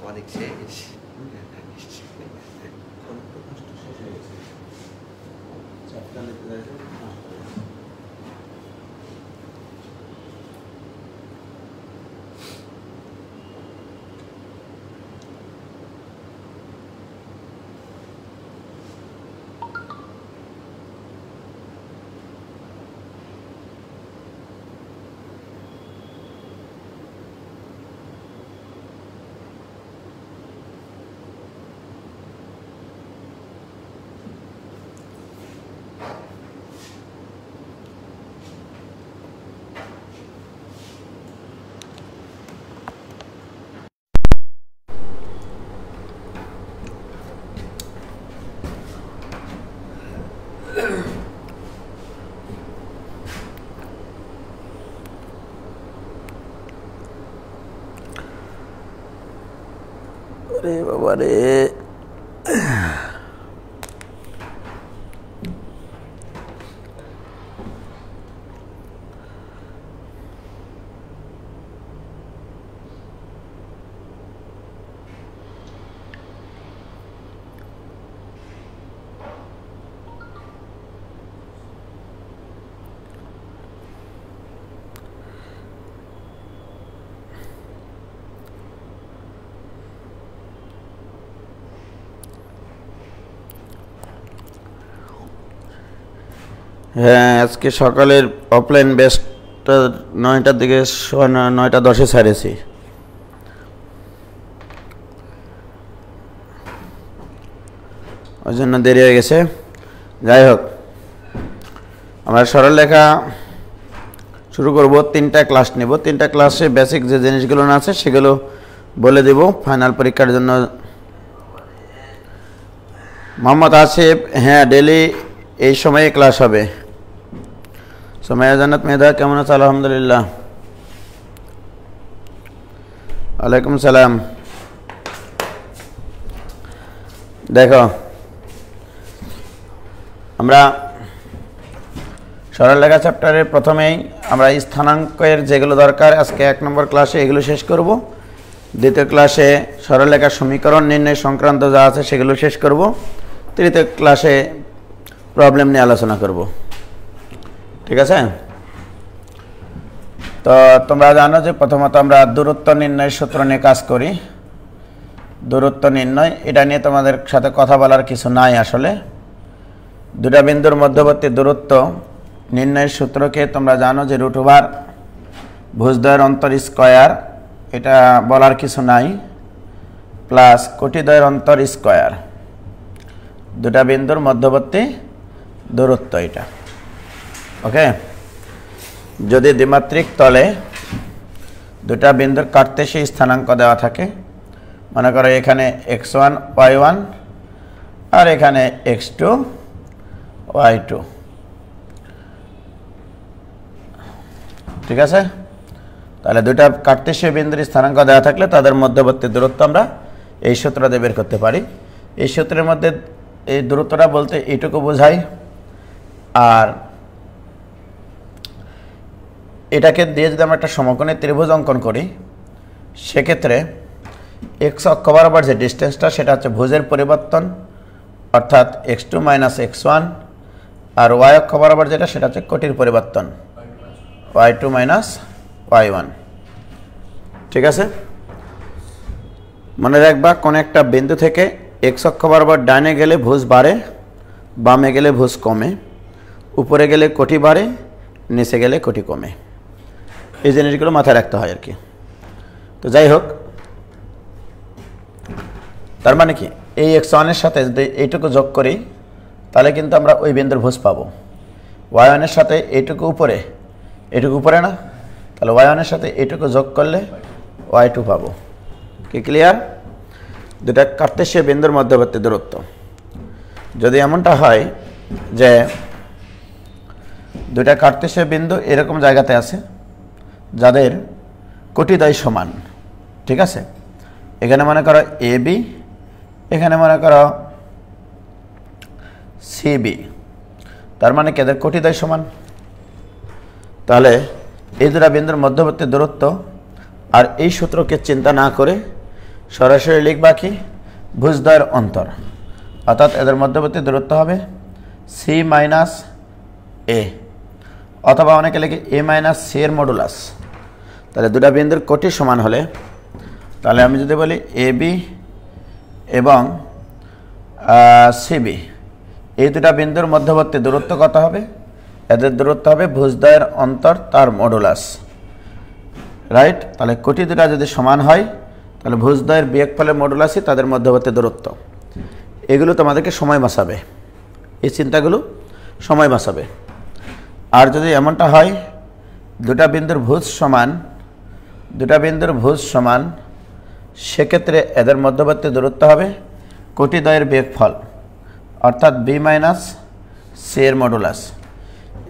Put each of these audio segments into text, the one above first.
অনেক শেষ বাবা রে হ্যাঁ আজকে সকালের অফলাইন ব্যাচটা 9টার দিকে 9টা 10-এ ছাড়েছি ওই জন্য দেরি হয়ে গেছে যাই হোক আমরা সরলরেখা শুরু করব 3টা ক্লাস নেব 3টা ক্লাসে বেসিক যে জিনিসগুলো না আছে সেগুলো বলে দেব ফাইনাল পরীক্ষার জন্য মোহাম্মদ আসিফ হ্যাঁ ডেলি এই সময়ে ক্লাস হবে সোমায়া জান্নাত মেধা কেমন আছো আলহামদুলিল্লাহ ওয়ালাইকুম সালাম দেখো আমরা সরলরেখা চ্যাপ্টারের প্রথমেই আমরা স্থানাঙ্কের যেগুলো দরকার আজকে 1 নম্বর ক্লাসে এগুলো শেষ করব দ্বিতীয় ক্লাসে সরলরেখার সমীকরণ নির্ণয় সংক্রান্ত যা আছে সেগুলো শেষ করব তৃতীয় ক্লাসে প্রবলেম নিয়ে আলোচনা করব ঠিক আছে তো তোমরা জানো যে প্রথমত আমরা দূরত্ব নির্ণয়ের সূত্র নিয়ে কাজ করি দূরত্ব নির্ণয় এটা নিয়ে তোমাদের সাথে কথা বলার কিছু নাই আসলে দুটা বিন্দুর মধ্যবর্তী দূরত্ব নির্ণয়ের সূত্রকে তোমরা জানো যে √, ভুজদ্বয়ের অন্তর স্কয়ার এটা বলার কিছু নাই প্লাস কোটিদ্বয়ের অন্তর স্কয়ার দুটা বিন্দুর মধ্যবর্তী দূরত্ব এটা ওকে যদি দ্বিমাত্রিক তলে দুটা বিন্দুর কার্তেশীয় স্থানাঙ্ক দেওয়া থাকে মনে করো এখানে x1 y1 আর এখানে x2 y2 ঠিক আছে তাহলে দুটা কার্তেশীয় বিন্দুর স্থানাঙ্ক দেওয়া থাকলে তাদের মধ্যবর্তী দূরত্ব আমরা এই সূত্র দিয়ে বের করতে পারি এই সূত্রের মধ্যে এই দূরত্বটা বলতে এইটুকু বোঝায় আর এটাকে দিয়ে যদি আমরা একটা সমকোণী ত্রিভুজ অঙ্কন করি সেক্ষেত্রে x অক্ষ বরাবর যে ডিস্টেন্সটা সেটা হচ্ছে ভুজের পরিবর্তন অর্থাৎ x2 - x1 আর y অক্ষ বরাবর যেটা সেটা হচ্ছে কোটির পরিবর্তন y2 - y1 ঠিক আছে মনে রাখবা কোন একটা বিন্দু থেকে x অক্ষ বরাবর ডানে গেলে ভুজ বাড়ে বামে গেলে ভুজ কমে উপরে গেলে কোটি বাড়ে নিচে গেলে কোটি কমে এই জিনিসগুলো মাথায় রাখতে হয় আর কি তো যাই হোক তার মানে কি এই x1 এর সাথে যদি এইটুকু যোগ করি তাহলে কিন্তু আমরা ওই বিন্দুর ভুজ পাবো y1 এর সাথে এইটুকু উপরে না তাহলে y1 এর সাথে এইটুকু যোগ করলে y2 পাবো কি ক্লিয়ার দুটা কার্তেশীয় বিন্দুর মধ্যবর্তী দূরত্ব যদি এমনটা হয় যে দুটা কার্তেশীয় বিন্দু এরকম জায়গাতে আছে যাদের কোটিদ্বয় সমান ঠিক আছে এখানে মনে করো AB এখানে মনে করো CB তার মানে কি এদের কোটিদ্বয় সমান তাহলে এই দুটা বিন্দুর মধ্যবর্তী দূরত্ব আর এই সূত্রকে চিন্তা না করে সরাসরি লিখবা কি ভুজদ্বয়ের অন্তর, অর্থাৎ এদের মধ্যবর্তী দূরত্ব হবে সি মাইনাস এ, অথবা অনেকে লিখে এ মাইনাস সি এর মডুলাস। তাহলে দুটা বিন্দুর কোটি সমান হলে, তাহলে আমি যদি বলি এ বি এবং সিবি, এই দুটা বিন্দুর মধ্যবর্তী দূরত্ব কত হবে? এদের দূরত্ব হবে ভুজদ্বয়ের অন্তর তার মডুলাস, রাইট? তাহলে কোটি দুটা যদি সমান হয় তাহলে ভুজদ্বয়ের বিয়োগফলের মডুলাসই তাদের মধ্যবর্তী দূরত্ব। এগুলো তোমাদেরকে সময় বাঁচাবে, এই চিন্তাগুলো সময় বাঁচাবে। আর যদি এমনটা হয় দুটা বিন্দুর ভুজ সমান, সেক্ষেত্রে এদের মধ্যবর্তী দূরত্ব হবে কোটিদ্বয়ের বিয়োগফল, অর্থাৎ বি মাইনাস সি এর মডুলাস।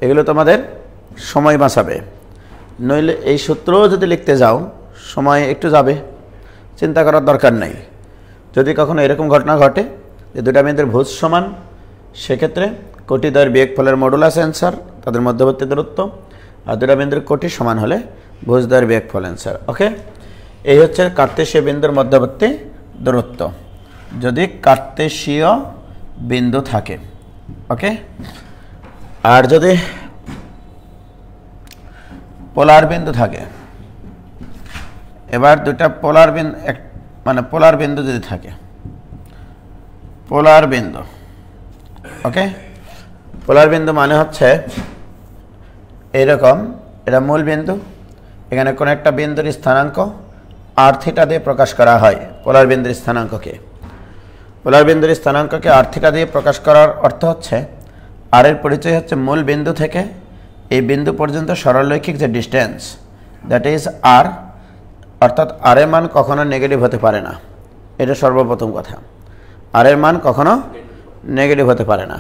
এগুলো তোমাদের সময় বাঁচাবে, নইলে এই সূত্রও যদি লিখতে যাও সময় একটু যাবে, চিন্তা করার দরকার নেই। যদি কখনো এরকম ঘটনা ঘটে যে দুটা বিন্দুর ভুজ সমান, সেক্ষেত্রে কোটিদ্বয়ের বিয়োগফলের মডুলাস অ্যান্সার তাদের মধ্যবর্তী দূরত্ব, আর দুটা বিন্দুর কোটি সমান হলে ভুজদ্বয়ের বিয়োগফল অ্যান্সার। ওকে, এই হচ্ছে কার্তেশীয় বিন্দুর মধ্যবর্তী দূরত্ব যদি কার্তেশীয় বিন্দু থাকে। ওকে, আর যদি পোলার বিন্দু থাকে, এবার দুটা পোলার বিন্দু পোলার বিন্দু যদি থাকে, পোলার বিন্দু, ওকে, পোলার বিন্দু মানে হচ্ছে এইরকম, এটা মূল বিন্দু, এখানে কোনো একটা বিন্দুর স্থানাঙ্ক আর থিটা দিয়ে প্রকাশ করা হয়। পোলার বিন্দুর স্থানাঙ্ককে আর থিটা দিয়ে প্রকাশ করার অর্থ হচ্ছে আর এর পরিচয় হচ্ছে মূল বিন্দু থেকে এই বিন্দু পর্যন্ত সরলরৈখিক যে ডিস্টেন্স, দ্যাট ইজ আর, অর্থাৎ আর এর মান কখনো নেগেটিভ হতে পারে না। এটা সর্বপ্রথম কথা, আর এর মান কখনো নেগেটিভ হতে পারে না।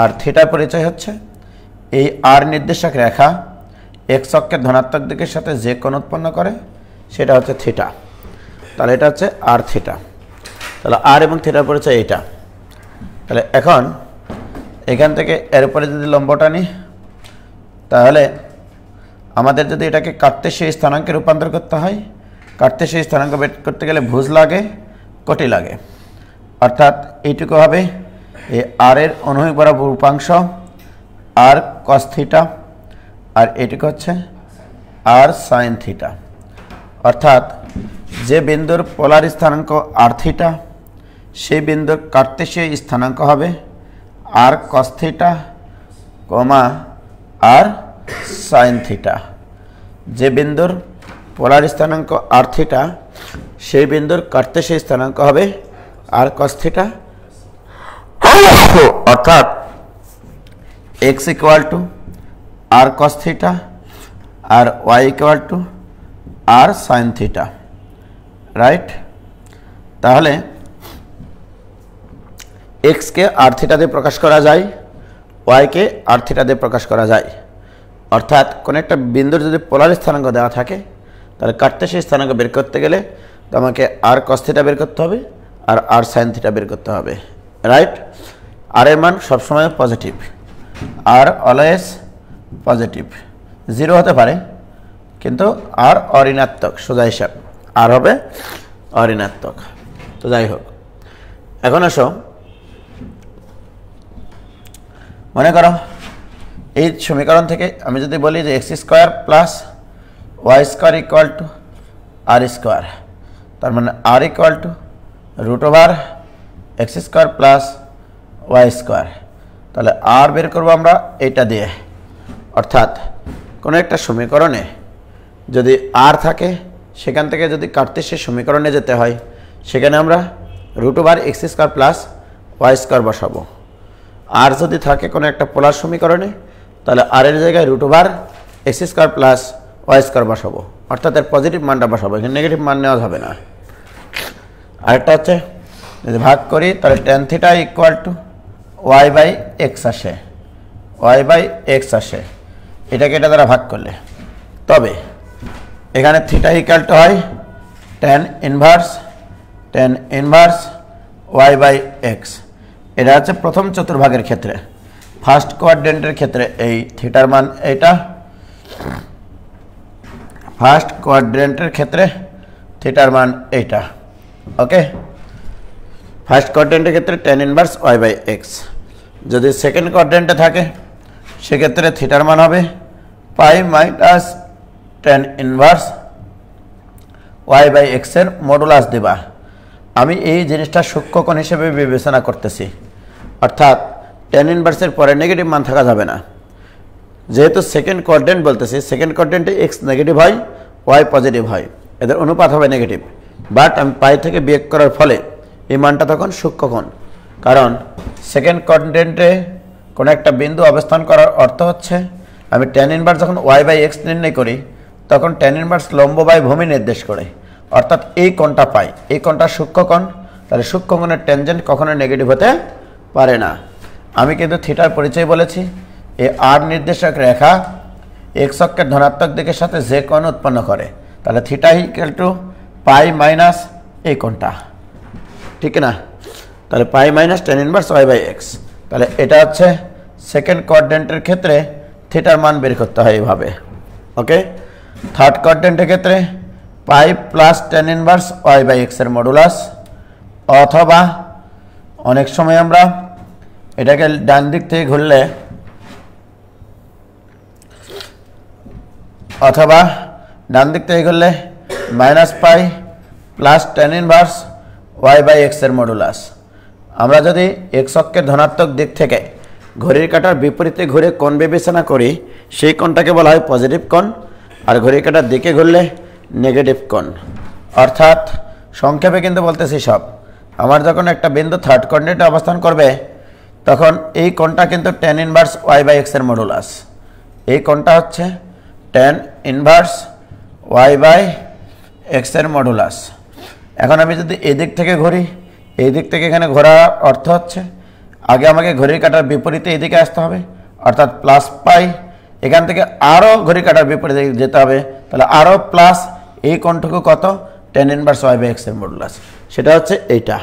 আর থিটার পরিচয় হচ্ছে এই আর নির্দেশক রেখা এক্স অক্ষের ধনাত্মক দিকের সাথে যে কোণ উৎপন্ন করে সেটা হচ্ছে থিটা। তাহলে এটা হচ্ছে আর থিটা। তাহলে আর এবং থিটার পরিচয় এইটা। তাহলে এখন এখান থেকে এর উপরে যদি লম্বটা নিই, তাহলে আমাদের যদি এটাকে কার্তেশীয় স্থানাঙ্কে রূপান্তর করতে হয়, কার্তেশীয় স্থানাঙ্ক বের করতে গেলে ভুজ লাগে, কোটি লাগে, অর্থাৎ এইটুকু হবে এই আর এর অনুভূমিক বরাবর উপাংশ আর কস থিটা, আর এটুকু হচ্ছে আর সাইন থিটা। অর্থাৎ যে বিন্দুর পোলার স্থানাঙ্ক আর থিটা, সেই বিন্দুর কার্তেশীয় স্থানাঙ্ক হবে আর কস থিটা, আর সাইন থিটা। যে বিন্দুর পোলার স্থানাঙ্ক আর থিটা, সেই বিন্দুর কার্তেশীয় স্থানাঙ্ক হবে আর কস থিটা, অর্থাৎ x equal to r cos theta আর y equal to r sine theta, right? তাহলে এক্সকে আর থিটা দিয়ে প্রকাশ করা যায়, ওয়াইকে আর থিটা দিয়ে প্রকাশ করা যায়। অর্থাৎ কোনো একটা বিন্দুর যদি পোলার স্থানাঙ্ক দেওয়া থাকে, তাহলে কার্তেশীয় স্থানাঙ্ক বের করতে গেলে তোমাকে আর কস থিটা বের করতে হবে আর আর সাইন থিটা বের করতে হবে, রাইট? আর এর মান সবসময় positive, are always positive, zero হতে পারে কিন্তু আর অঋণাত্মক, সোজা হিসাব আর হবে অঋণাত্মক। তো যাই হোক, এখন আসো, মনে করো এই সমীকরণ থেকে আমি যদি বলি যে X square plus Y square equal to R square, তার মানে R equal to root over x square plus Y square. তাহলে আর বের করবো আমরা এইটা দিয়ে, অর্থাৎ কোনো একটা সমীকরণে যদি আর থাকে, সেখান থেকে যদি কার্তেশীয় সমীকরণে যেতে হয়, সেখানে আমরা root over x square plus Y square বসাবো। আর যদি থাকে কোনো একটা পোলার সমীকরণে, তাহলে আর এর জায়গায় root over x square plus Y square বসাবো, অর্থাৎ এর পজিটিভ মানটা বসাবো, এখানে নেগেটিভ মান নেওয়া যাবে না। আরেকটা হচ্ছে যদি ভাগ করি, তাহলে tan theta equal to y by x আসে, এটাকে এটা দ্বারা ভাগ করলে। তবে এখানে থিটা ইকুয়াল টু হয় tan inverse y by x. এটা হচ্ছে প্রথম চতুর্ভাগের ক্ষেত্রে, ফার্স্ট কোয়াড্রেন্টের ক্ষেত্রে এই থিটার মান এইটা, ফার্স্ট কোয়াড্রেন্টের ক্ষেত্রে থিটার মান এইটা। ওকে, ফার্স্ট কোয়াড্রেন্টের ক্ষেত্রে tan ইনভার্স y/x। যদি সেকেন্ড কোয়াড্রেন্টে থাকে সেক্ষেত্রে থিটার মান হবে পাই মাইনাস tan ইনভার্স y/x এর মডুলাস দিবা। আমি এই জিনিসটা সূক্ষ্মকোণ হিসেবে বিবেচনা করতেছি, অর্থাৎ tan ইনভার্সের পরে নেগেটিভ মান থাকা যাবে না। যেহেতু সেকেন্ড কোয়াড্রেন্ট বলতেছি, সেকেন্ড কোয়াড্রেন্টে x নেগেটিভ হয়, y পজিটিভ হয়, এদের অনুপাত হবে নেগেটিভ। বাট আমি পাই থেকে বিয়োগ করার ফলে এই মানটা তখন সূক্ষ্মকোণ, কারণ সেকেন্ড কোয়াড্রেন্টে কোনো একটা বিন্দু অবস্থান করার অর্থ হচ্ছে আমি tan ইনভার্স যখন y/x নির্ণয় করি তখন tan ইনভার্স লম্ব বাই ভূমি নির্দেশ করে, অর্থাৎ এই কোণটা পাই, এই কোণটা সূক্ষ্মকোণ। তাহলে সূক্ষ্মকোণের ট্যানজেন্ট কখনো নেগেটিভ হতে পারে না। আমি কিন্তু থিটার পরিচয় বলেছি, এই আর নির্দেশক রেখা এক্স অক্ষের ধনাত্মক দিকের সাথে যে কোণ উৎপন্ন করে, তাহলে থিটা ইকুয়াল টু পাই মাইনাস এই কোণটা, ঠিক না? তাহলে পাই মাইনাস tan ইনভার্স y/x। তাহলে এটা হচ্ছে সেকেন্ড কোয়াড্রেন্টের ক্ষেত্রে থিটার মান বের করতে হয় এইভাবে। ওকে, থার্ড কোয়াড্রেন্টের ক্ষেত্রে পাই প্লাস tan ইনভার্স y/x এর মডুলাস, অথবা অনেক সময় আমরা এটাকে ডান দিক থেকে ঘুরলে মাইনাস পাই প্লাস tan ইনভার্স y/x এর মডুলাস। আমরা যদি x অক্ষের ধনাত্মক দিক থেকে ঘড়ির কাঁটার বিপরীতে ঘুরে কোণ বিবেচনা করি, সেই কোণটাকে বলা হয় পজিটিভ কোণ, আর ঘড়ির কাঁটার দিকে ঘুরলে নেগেটিভ কোণ। অর্থাৎ সংক্ষেপে কিন্তু বলতেছি সব, আমার যখন একটা বিন্দু থার্ড কোয়াড্রেন্টে অবস্থান করবে তখন এই কোণটা কিন্তু tan ইনভার্স y/x এর মডুলাস, এই কোণটা হচ্ছে tan ইনভার্স y/x এর মডুলাস। এখন আমি যদি এই দিক থেকে ঘুরি, এই দিক থেকে এখানে ঘোরার অর্থ হচ্ছে আগে আমাকে ঘড়ির কাঁটার বিপরীতে এদিকে আসতে হবে, অর্থাৎ প্লাস পাই, এখান থেকে আরও ঘড়ির কাঁটার বিপরীতে যেতে হবে, তাহলে আরও প্লাস এই কোণটুকু কত, tan ইনভার্স y/x এর মডুলাস, সেটা হচ্ছে এইটা।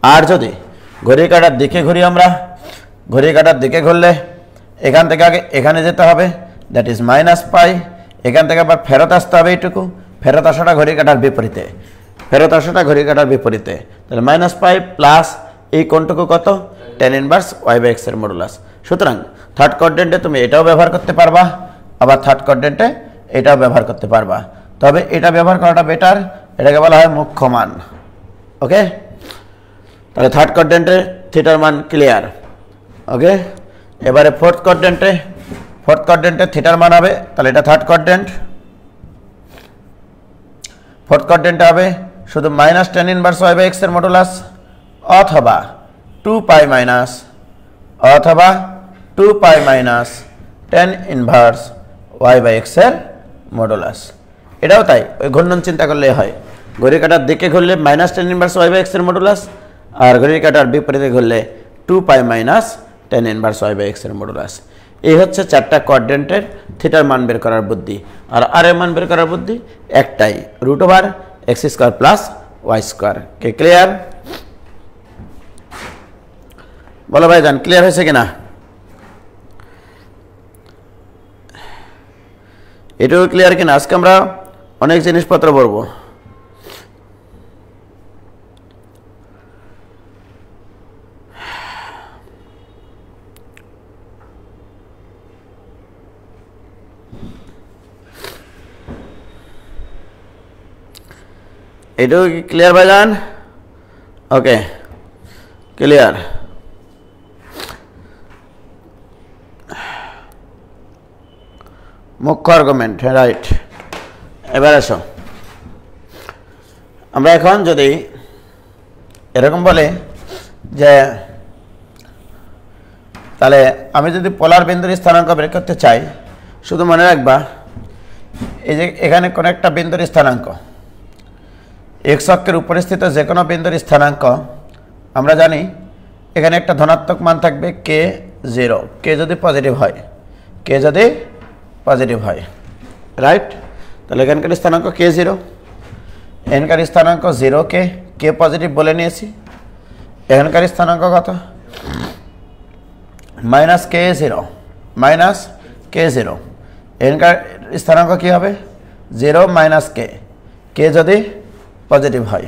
আর যদি ঘড়ির কাঁটার দিকে ঘুরি, আমরা ঘড়ির কাঁটার দিকে ঘুরলে এখান থেকে আগে এখানে যেতে হবে, দ্যাট ইজ মাইনাস পাই, এখান থেকে আবার ফেরত আসতে হবে এইটুকু, ফেরত আসাটা ঘড়ির কাঁটার বিপরীতে, তাহলে মাইনাস পাই প্লাস এই কোণটুকু কত, tan ইনভার্স y/x এর মডুলাস। সুতরাং থার্ড কোয়াড্রেন্টে তুমি এটাও ব্যবহার করতে পারবা, আবার থার্ড কোয়াড্রেন্টে এটাও ব্যবহার করতে পারবা, তবে এটা ব্যবহার করাটা বেটার, এটাকে বলা হয় মুখ্য মান। ওকে, তাহলে থার্ড কোয়াড্রেন্টে থিটার মান ক্লিয়ার। ওকে, এবারে ফোর্থ কোয়াড্রেন্টে থিটার মান হবে, তাহলে এটা থার্ড কোয়াড্রেন্ট, ফোর্থ কোয়াড্রেন্টে হবে শুধু মাইনাস tan ইনভার্স y/x এর মডুলাস, অথবা 2 পাই মাইনাস tan ইনভার্স y/x এর মডুলাস। এটাও তাই, ওই ঘূর্ণন চিন্তা করলে হয়, ঘড়ির কাঁটার দিকে ঘুরলে মাইনাস tan ইনভার্স y/x এর মডুলাস, আর ঘড়ির কাঁটার বিপরীতে ঘুরলে 2 পাই মাইনাস tan ইনভার্স y/x এর মডুলাস। এই হচ্ছে চারটা কোয়াড্রেন্টের থিটার মান বের করার বুদ্ধি। আর এর মান বের করার বুদ্ধি একটাই, √x² প্লাস y²। কে ক্লিয়ার? বলো ভাইজান, ক্লিয়ার হয়েছে কিনা? এটাও ক্লিয়ার কিনা? আজকে আমরা অনেক জিনিসপত্র পড়বো। এটাও কি ক্লিয়ার ভাইজান? ওকে, ক্লিয়ার। মুখ্য আর্গুমেন্ট, রাইট। এবার আসো, আমরা এখন যদি এরকম বলে যে তাহলে আমি যদি পোলার বিন্দুর স্থানাঙ্ক বের করতে চাই, শুধু মনে রাখবা এই যে এখানে কোনো একটা বিন্দুর স্থানাঙ্ক, এক্স অক্ষের উপরে স্থিত যে কোনো বিন্দুর স্থানাঙ্ক আমরা জানি এখানে একটা ধনাত্মক মান থাকবে k0, কে যদি পজিটিভ হয়, রাইট? তাহলে এখানকার স্থানাঙ্ক k0, এখানকার স্থানাঙ্ক 0, কে পজিটিভ বলে নিয়েছি, এখানকার স্থানাঙ্ক কত, মাইনাস k0, এখানকার স্থানাঙ্ক কী হবে, 0 মাইনাস কে, কে যদি পজিটিভ হয়,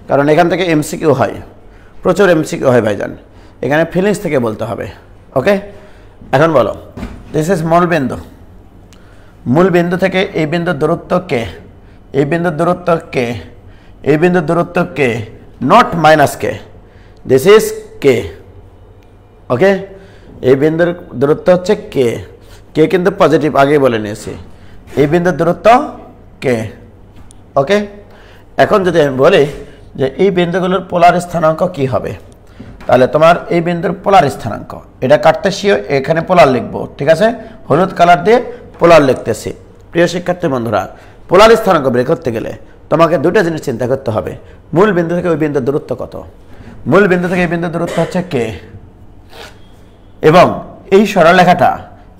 কারণ এখান থেকে এমসিকিউ হয়, প্রচুর এমসিকিউ হয় ভাইজান, এখানে ফিলিংস থেকে বলতে হবে। ওকে, এখন বলো দিস ইজ মূল বিন্দু, মূল বিন্দু থেকে এই বিন্দুর দূরত্ব কে, এই বিন্দুর দূরত্ব কে, এই বিন্দুর দূরত্ব K, not minus K, this is K. Okay, এই বিন্দুর দূরত্ব হচ্ছে কে, কে কিন্তু পজিটিভ আগে বলে নিয়েছি, এই বিন্দুর দূরত্ব কে। ওকে, এখন যদি আমি বলি যে এই বিন্দুগুলোর পোলার স্থানাঙ্ক কি হবে, তাহলে তোমার এই বিন্দুর পোলার স্থানাঙ্ক, এটা কার্টেসীয়, এখানে পোলার লিখবো, ঠিক আছে, হলুদ কালার দিয়ে পোলার লিখতেছি। প্রিয় শিক্ষার্থী বন্ধুরা, পোলার স্থানাঙ্ক বের করতে গেলে তোমাকে দুটো জিনিস চিন্তা করতে হবে, মূল বিন্দু থেকে ওই বিন্দুর দূরত্ব কত, মূল বিন্দু থেকে এই বিন্দুর দূরত্ব হচ্ছে কে, এবং এই সরলরেখাটা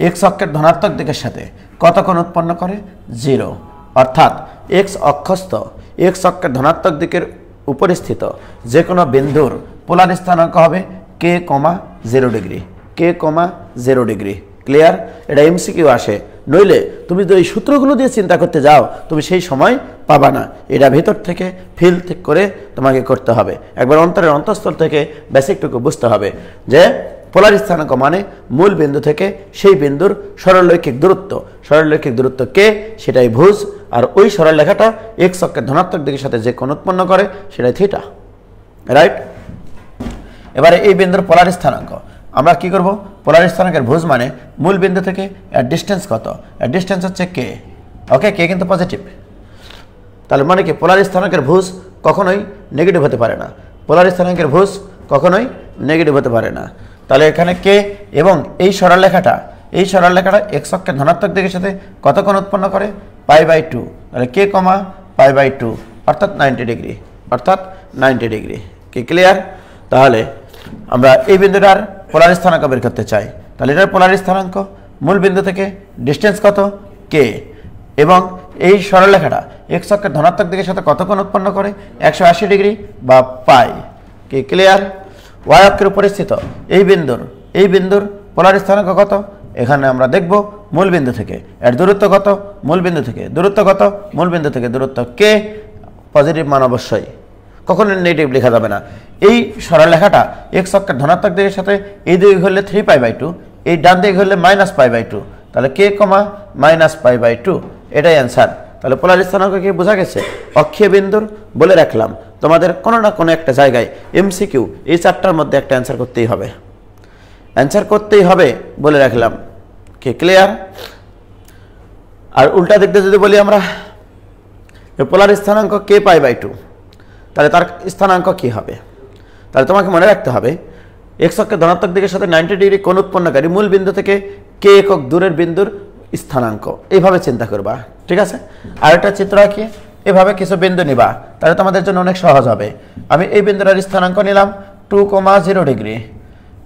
এক্স অক্ষের ধনাত্মক দিকের সাথে কত কোণ উৎপন্ন করে, 0, অর্থাৎ এক্স অক্ষস্থ, এক্স অক্ষের ধনাত্মক দিকের উপরিস্থিত যে কোনো বিন্দুর পোলার স্থানাঙ্ক হবে কে কমা 0 ডিগ্রি, কে কমা 0 ডিগ্রি। ক্লিয়ার? এটা এমসিকিউ আসে, নইলে তুমি যদি এই সূত্রগুলো দিয়ে চিন্তা করতে যাও তুমি সেই সময় পাবা না, এটা ভিতর থেকে ফিল করে তোমাকে করতে হবে, একবার অন্তরের অন্তঃস্থল থেকে বেসিকটুকু বুঝতে হবে যে পোলার স্থানাঙ্ক মানে মূল বিন্দু থেকে সেই বিন্দুর সরলরৈখিক দূরত্ব, সরলরৈখিক দূরত্ব কে, সেটাই ভুজ, আর ওই সরলরেখাটা এক্স অক্ষের ধনাত্মক দিকের সাথে যে কোণ উৎপন্ন করে সেটাই থিটা। রাইট? এবারে এই বিন্দুর পোলার স্থানাঙ্ক আমরা কি করব, পোলার স্থানাঙ্কের ভুজ মানে মূল বিন্দু থেকে এর ডিস্টেন্স কত, এর ডিস্টেন্স হচ্ছে কে। ওকে, কে কিন্তু পজিটিভ, তাহলে মানে কি পোলার স্থানাঙ্কের ভুজ কখনোই নেগেটিভ হতে পারে না, পোলার স্থানাঙ্কের ভুজ কখনোই নেগেটিভ হতে পারে না। তাহলে এখানে কে এবং এই সরলরেখাটা, এই সরলরেখাটা এক্স অক্ষের ধনাত্মক দিকের সাথে কত কোণ উৎপন্ন করে, π/2, তাহলে কে কমা π/2 অর্থাৎ 90 ডিগ্রি, অর্থাৎ 90 ডিগ্রি। কি ক্লিয়ার? তাহলে আমরা এই বিন্দুটার পোলার স্থানাঙ্ক বের করতে চাই, তাহলে এটার পোলার স্থানাঙ্ক মূল বিন্দু থেকে ডিস্টেন্স কত, কে, এবং এই সরলরেখাটা এক্স অক্ষের ধনাত্মক দিকের সাথে কত কোণ উৎপন্ন করে, 180 ডিগ্রি বা পাই। কি ক্লিয়ার? ওয়াই অক্ষের উপরিস্থিত এই বিন্দুর পোলার স্থানাঙ্ক কত, এখানে আমরা দেখব মূল বিন্দু থেকে এর দূরত্ব কত, মূল বিন্দু থেকে দূরত্ব কত, মূল বিন্দু থেকে দূরত্ব কে, পজিটিভ মান অবশ্যই, কখনো নেগেটিভ লেখা যাবে না। এই সরলরেখাটা এক্স অক্ষের ধনাত্মক দিকের সাথে এই দিকে হলে 3π/2, এই ডান দিকে হলে -π/2, তাহলে কে কমা -π/2, এটাই অ্যান্সার। তাহলে পোলার স্থানাঙ্ক কি বোঝা গেছে? অক্ষীয় বিন্দুর বলে রাখলাম, তোমাদের কোনো না কোনো একটা জায়গায় এমসিকিউ এই চারটার মধ্যে একটা অ্যান্সার করতেই হবে, অ্যান্সার করতেই হবে বলে রাখলাম। কি ক্লিয়ার? আর উল্টা দিক দিয়ে যদি বলি আমরা পোলার স্থানাঙ্ক কে π/2, তাহলে তার স্থানাঙ্ক কি হবে? তাহলে তোমাকে মনে রাখতে হবে এক্স অক্ষের ধনাত্মক দিকের সাথে 90 ডিগ্রি কোণ উৎপন্নকারী মূল বিন্দু থেকে কে একক দূরের বিন্দুর স্থানাঙ্ক, এইভাবে চিন্তা করবা, ঠিক আছে? আর একটা চিত্র আঁকিয়ে এভাবে কিছু বিন্দু নিবা, তাহলে তোমাদের জন্য অনেক সহজ হবে। আমি এই বিন্দুটার স্থানাঙ্ক নিলাম 2,0 ডিগ্রি,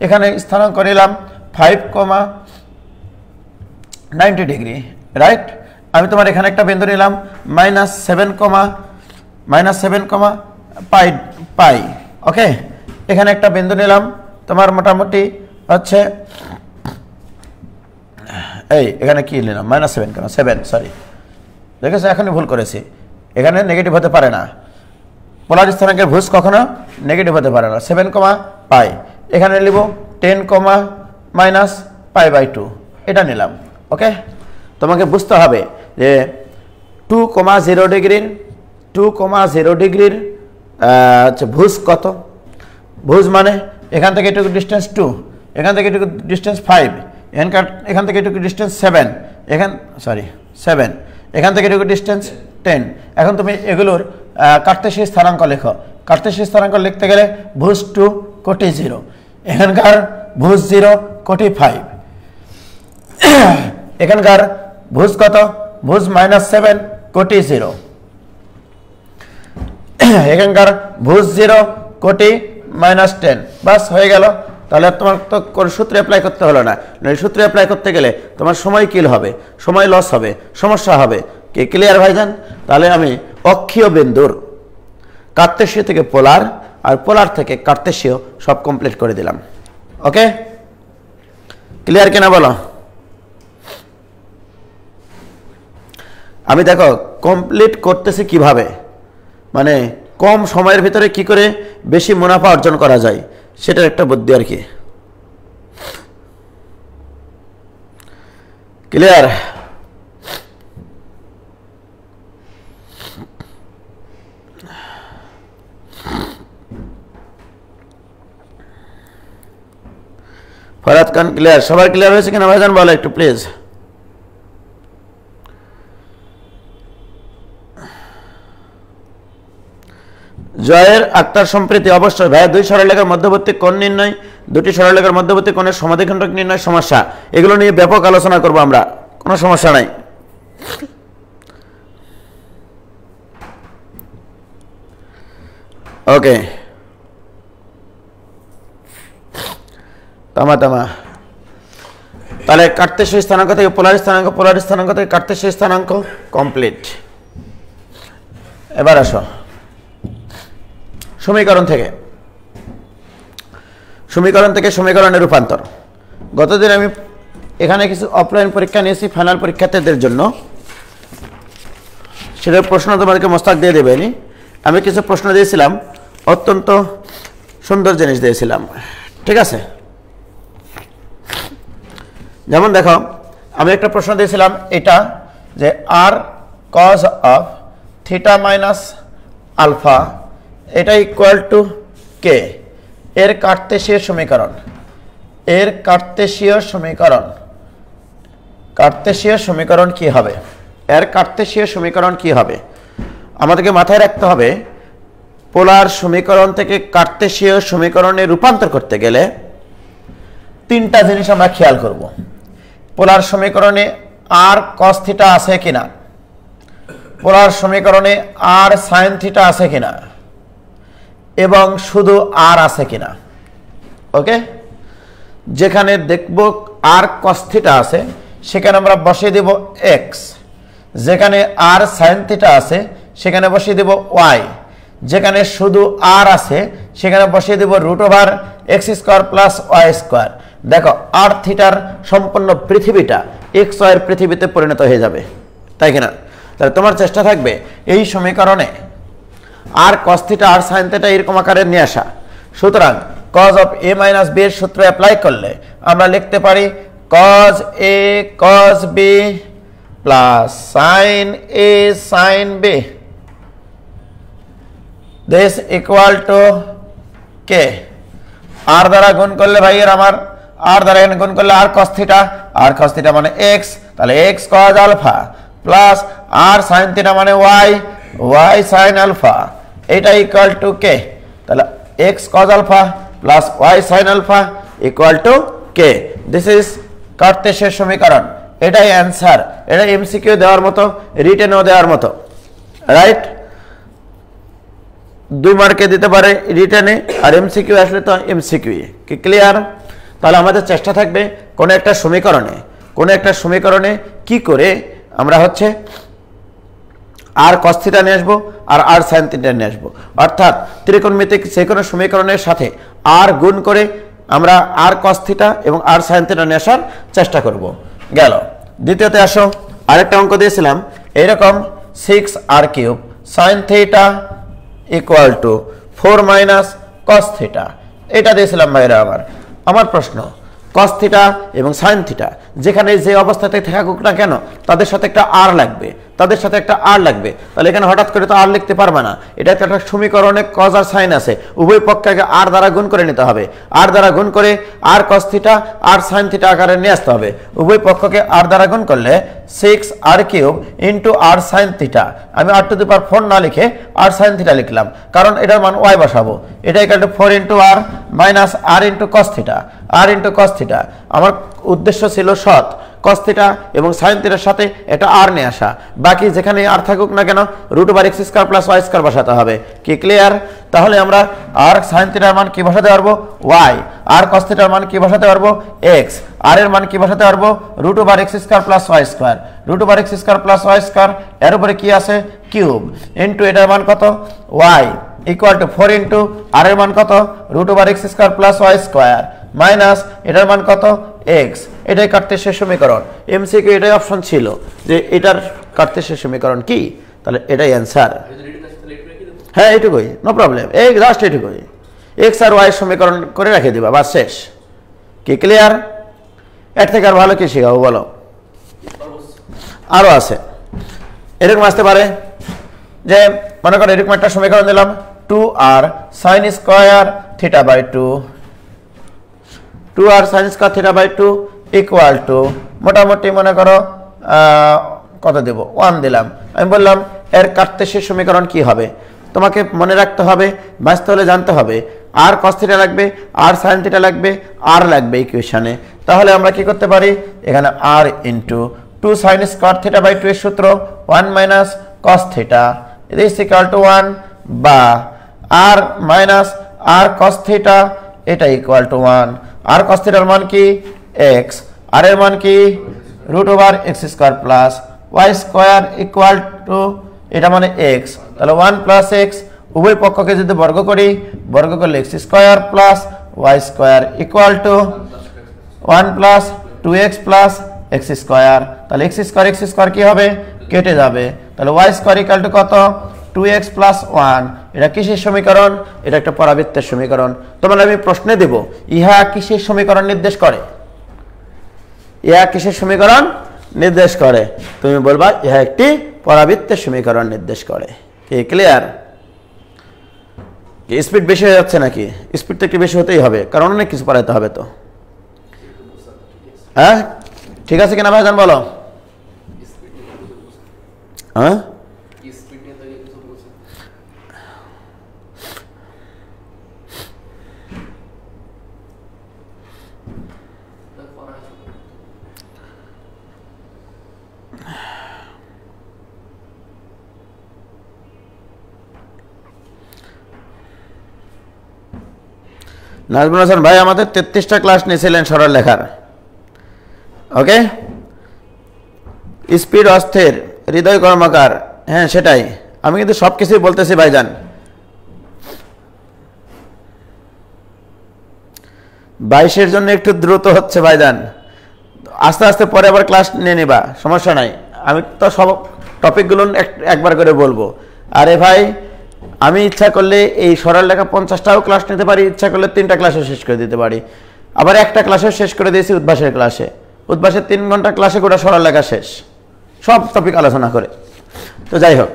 এখানে স্থানাঙ্ক নিলাম 5,90 ডিগ্রি, রাইট? আমি তোমার এখানে একটা বিন্দু নিলাম -7,π, ওকে, এখানে একটা বিন্দু নিলাম তোমার মোটামুটি হচ্ছে এই, এখানে কি নিলাম -7, সরি, দেখেছো এখনই ভুল করেছি, এখানে নেগেটিভ হতে পারে না, পোলার স্থানাঙ্কের ভুজ কখনো নেগেটিভ হতে পারে না। 7,π, এখানে নিব 10,-π/2, এটা নিলাম। ওকে, তোমাকে বুঝতে হবে যে 2,0 ডিগ্রির ভুজ কত, ভুজ মানে এখান থেকে এটুকু ডিস্টেন্স 2, এখান থেকে এটুকু ডিস্টেন্স 5, এখান থেকে এটুকু ডিস্টেন্স 7, এখান থেকে এটুকু ডিস্টেন্স 10। এখন তুমি এগুলোর কার্টেসীয় স্থানাঙ্ক লেখো, কার্টেসীয় স্থানাঙ্ক লিখতে গেলে ভুজ 2 কোটি 0, এখানকার ভুজ 0 কোটি 5, এখানকার ভুজ কত, ভুজ -7 কোটি 0, এখানকার ভুজ 0 কোটি -10, বাস হয়ে গেল। তাহলে তোমার তো কোন সূত্র অ্যাপ্লাই করতে হলো না, সূত্র অ্যাপ্লাই করতে গেলে তোমার সময় কিল হবে, সময় লস হবে, সমস্যা হবে। কি ক্লিয়ার ভাইজান? তাহলে আমি অক্ষীয় বিন্দুর কার্টেসীয় থেকে পোলার আর পোলার থেকে কার্টেসীয় সব কমপ্লিট করে দিলাম। ওকে, ক্লিয়ার কিনা বলো? আমি দেখো কমপ্লিট করতেছি কিভাবে, মানে কম সময়ের ভিতরে কি করে বেশি মুনাফা অর্জন করা যায় সেটার একটা বুদ্ধি আর কি। ক্লিয়ার? ফরাদ খান ক্লিয়ার? সবার ক্লিয়ার হয়েছে কিনা ভাইজান বলো একটু প্লিজ। জয়ের আক্তার সম্প্রীতি অবশ্যই ভাইয়া, দুই সরলরেখার মধ্যবর্তী কোণ নির্ণয়, দুটি সরলরেখার মধ্যবর্তী কোণের সমাধিখণ্ডক নির্ণয় সমস্যা, এগুলো নিয়ে ব্যাপক আলোচনা করব আমরা, কোনো সমস্যা নাই। ওকে, তামা তাহলে কার্তেশীয় স্থানাঙ্ক থেকে পোলার স্থানাঙ্ক, পোলার স্থানাঙ্ক থেকে কার্তেশীয় স্থানাঙ্ক কমপ্লিট। এবার আসো সমীকরণ থেকে সমীকরণের রূপান্তর। গতদিন আমি এখানে কিছু অফলাইন পরীক্ষা নিয়েছি ফাইনাল পরীক্ষার্থীদের জন্য, সেটার প্রশ্ন তোমাদেরকে মোস্তাক দিয়ে দেবেনি। আমি কিছু প্রশ্ন দিয়েছিলাম, অত্যন্ত সুন্দর জিনিস দিয়েছিলাম, ঠিক আছে? যেমন দেখো, আমি একটা প্রশ্ন দিয়েছিলাম এটা যে R cos of theta minus alpha এটা ইকুয়াল টু কে, এর কার্তেশীয় সমীকরণ, এর কার্তেশীয় সমীকরণ কি হবে, এর কার্তেশীয় সমীকরণ কি হবে? আমাদেরকে মাথায় রাখতে হবে পোলার সমীকরণ থেকে কার্তেশীয় সমীকরণে রূপান্তর করতে গেলে তিনটা জিনিস আমরা খেয়াল করব। পোলার সমীকরণে আর কস থিটা আছে কিনা, পোলার সমীকরণে আর সাইন থিটা আছে কিনা, এবং শুধু আর আছে কিনা। ওকে, যেখানে দেখব আর কস থিটা আছে সেখানে আমরা বসিয়ে দেব এক্স, যেখানে আর সাইন থিটা আছে সেখানে বসিয়ে দেব ওয়াই, যেখানে শুধু আর আছে সেখানে বসিয়ে দেব √x² প্লাস y²। দেখো আর থিটার সম্পূর্ণ পৃথিবীটা এক্স ওয়াইয়ের পৃথিবীতে পরিণত হয়ে যাবে, তাই কিনা? তাহলে তোমার চেষ্টা থাকবে এই সমীকরণে আর cos থিটা আর sin থিটা এরকম আকারে নিয়ে আসা। সুতরাং cos of a minus b এর সূত্র অ্যাপ্লাই করলে আমরা লিখতে পারি cos a cos b plus sin a sin b, this equal to k। আর দ্বারা গুণ করলে ভাইয়ের আমার আর দ্বারা এখানে গুণ করলে আর cos থিটা মানে x, তাহলে x cos alpha plus R sin theta মানে y sin আলফা, এটা ইকুয়াল টু k। তাহলে x cos alpha plus y sin আলফা equal to k। This is কার্তেশীয় সমীকরণ। এটাই অ্যান্সার। এটা এমসিকিউ দেওয়ার মতো, রিটেনও দেওয়ার মতো, রাইট? 2 মার্কে দিতে পারে রিটেনে, আর এমসিকিউ আসলে তো এমসিকিউ। কি ক্লিয়ার? তাহলে আমাদের চেষ্টা থাকবে কোনো একটা সমীকরণে কি করে আমরা হচ্ছে আর cos থিটা নিয়ে আসবো আর আর sin থিটা নিয়ে আসবো, অর্থাৎ ত্রিকোণমিতিক যে কোনো সমীকরণের সাথে আর গুণ করে আমরা আর cos থিটা এবং আর sin থিটা নিয়ে আসার চেষ্টা করব। গেল। দ্বিতীয়তে আসো, আরেকটা অঙ্ক দিয়েছিলাম এইরকম 6r³ sin theta equal to 4 minus cos theta, এটা দিয়েছিলাম ভাইরা। আমার প্রশ্ন, cos থিটা এবং sin থিটা যেখানে যে অবস্থাতে থাকুক না কেন তাদের সাথে একটা আর লাগবে, তাহলে এখানে হঠাৎ করে তো আর লিখতে পারবে না। এটা একটা সমীকরণে cos আর sin আছে, উভয় পক্ষকে আর দ্বারা গুণ করে নিতে হবে। আর দ্বারা গুণ করে আর cos থিটা আর sin থিটা আকারে নিয়ে আসতে হবে। উভয় পক্ষকে আর দ্বারা গুণ করলে 6r³ ইন্টু আর sin থিটা, আমি r⁴ না লিখে আর sin থিটা লিখলাম, কারণ এটার মান y বসাবো। এটা equal to 4 into r minus r into cos theta, r into cos theta. আমার উদ্দেশ্য ছিল সৎ, cos থিটা এবং sin থিটার সাথে এটা আর নিয়ে আসা, বাকি যেখানে আর থাকুক না কেন √x² প্লাস y² বসাতে হবে। কি ক্লিয়ার? তাহলে আমরা আর sin থিটার মান কি বসাতে পারবো? y। আর cos থিটার মান কি বসাতে পারবো? x। আর এর মান কি বসাতে পারবো? √x² plus y², √x² plus y², এর উপরে কি আছে? কিউব, ইন্টু এটার মান কত? y ইকুয়াল টু 4 ইন্টু আর এর মান কত? √x² প্লাস y² মাইনাস এটার মান কত? x এটাই কার্তেশীয় সমীকরণ। এমসিকিউ এটাই অপশন ছিল যে এটার কার্তেশীয় সমীকরণ কি, তাহলে এটাই অ্যান্সার। হ্যাঁ এটুকুই, নো প্রবলেম, এই জাস্ট এটুকুই, এক্স আর ওয়াই সমীকরণ করে রেখে দিবা, বাস শেষ। কি ক্লিয়ার? এর থেকে আর ভালো কি শেখাবো বলো? আরও আছে, এরকম আসতে পারে যে মনে করো এরকম একটা সমীকরণ দিলাম 2r sin square theta by 2, 2r sin square theta by 2 equal to মোটামুটি মনে করো কত দেব, 1 দিলাম। আমি বললাম এর কার্তেশীয় সমীকরণ কি হবে, তোমাকে মনে রাখতে হবে, বাঁচতে হলে জানতে হবে আর cos থিটা লাগবে, আর sin থিটা লাগবে, আর লাগবে ইকুয়েশনে। তাহলে আমরা কি করতে পারি, এখানে r into 2 sin square theta by 2 এর সূত্র 1 minus cos theta is equal to 1, বা r minus r cos theta এটা ইকুয়াল টু 1। r cos থিটার মান কি x, আর এর মান কি root over x square plus y square equal to এটা মানে x, তাহলে 1 প্লাস x, উভয় পক্ষকে যদি বর্গ করি, বর্গ করলে x square plus y square equal to 1 plus 2x plus x square, তাহলে x স্কয়ার কি হবে, কেটে যাবে, তাহলে y স্কয়ার ইকুয়াল টু কত, 2x প্লাস 1। এটা কিসের সমীকরণ, এটা একটা পরাবৃত্তের সমীকরণ। তোমরা আমি প্রশ্নে দেব ইহা কিসের সমীকরণ নির্দেশ করে, ইহা কিসের সমীকরণ নির্দেশ করে, তুমি বলবা ইহা একটি পরাবৃত্তের সমীকরণ নির্দেশ করে। কি ক্লিয়ার? স্পিড বেশি হয়ে যাচ্ছে নাকি? স্পিড তো একটু বেশি হতেই হবে, কারণ অনেক কিছু পড়াইতে হবে তো। হ্যাঁ ঠিক আছে কিনা ভাইজান বলো? হ্যাঁ নাজমুল হাসান ভাই আমাদের 33টা ক্লাস নিয়েছিলেন সরল লেখার, ওকে। স্পিড অস্থির, হৃদয় কর্মকার, হ্যাঁ সেটাই, আমি কিন্তু সব কিছুই বলতেছি ভাইজান। 22-এর জন্য একটু দ্রুত হচ্ছে ভাইজান, আস্তে আস্তে পরে আবার ক্লাস নিয়ে নিবা, সমস্যা নাই। আমি তো সব টপিকগুলো একবার করে বলবো। আরে ভাই আমি ইচ্ছা করলে এই সরল লেখা 50টাও ক্লাস নিতে পারি, ইচ্ছা করলে 3টা ক্লাসও শেষ করে দিতে পারি, আবার একটা ক্লাসও শেষ করে দিয়েছি উদ্ভাসের ক্লাসে, উদ্ভাসের 3 ঘন্টা ক্লাসে গোটা সরল লেখা শেষ, সব টপিক আলোচনা করে। তো যাই হোক,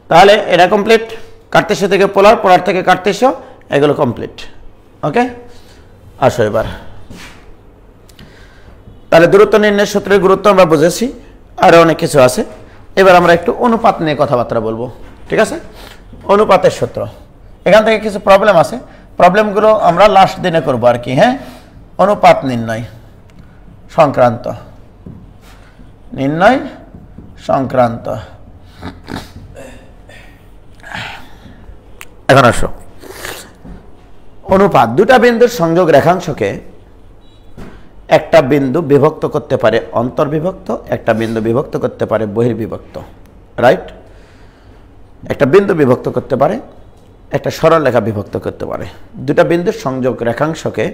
তাহলে এটা কমপ্লিট, কার্তেশীয় থেকে পোলার, পোলার থেকে কার্তেশীয়, এগুলো কমপ্লিট, ওকে। আসো এবার, তাহলে দূরত্ব নির্ণয়ের সূত্রের গুরুত্ব আমরা বুঝেছি, আরও অনেক কিছু আছে। এবার আমরা একটু অনুপাত নিয়ে কথাবার্তা বলবো, ঠিক আছে? অনুপাতের সূত্র, এখান থেকে কিছু প্রবলেম আছে, প্রবলেমগুলো আমরা লাস্ট দিনে করবো আর কি। হ্যাঁ, অনুপাত নির্ণয় সংক্রান্ত, নির্ণয় সংক্রান্ত। এখন আসো, অনুপাত দুটা বিন্দুর সংযোগ রেখাংশকে একটা বিন্দু বিভক্ত করতে পারে অন্তর্বিভক্ত, একটা বিন্দু বিভক্ত করতে পারে বহির্বিভক্ত, রাইট? একটা বিন্দু বিভক্ত করতে পারে, একটা সরল রেখা বিভক্ত করতে পারে। দুটা বিন্দুর সংযোগ রেখাংশকে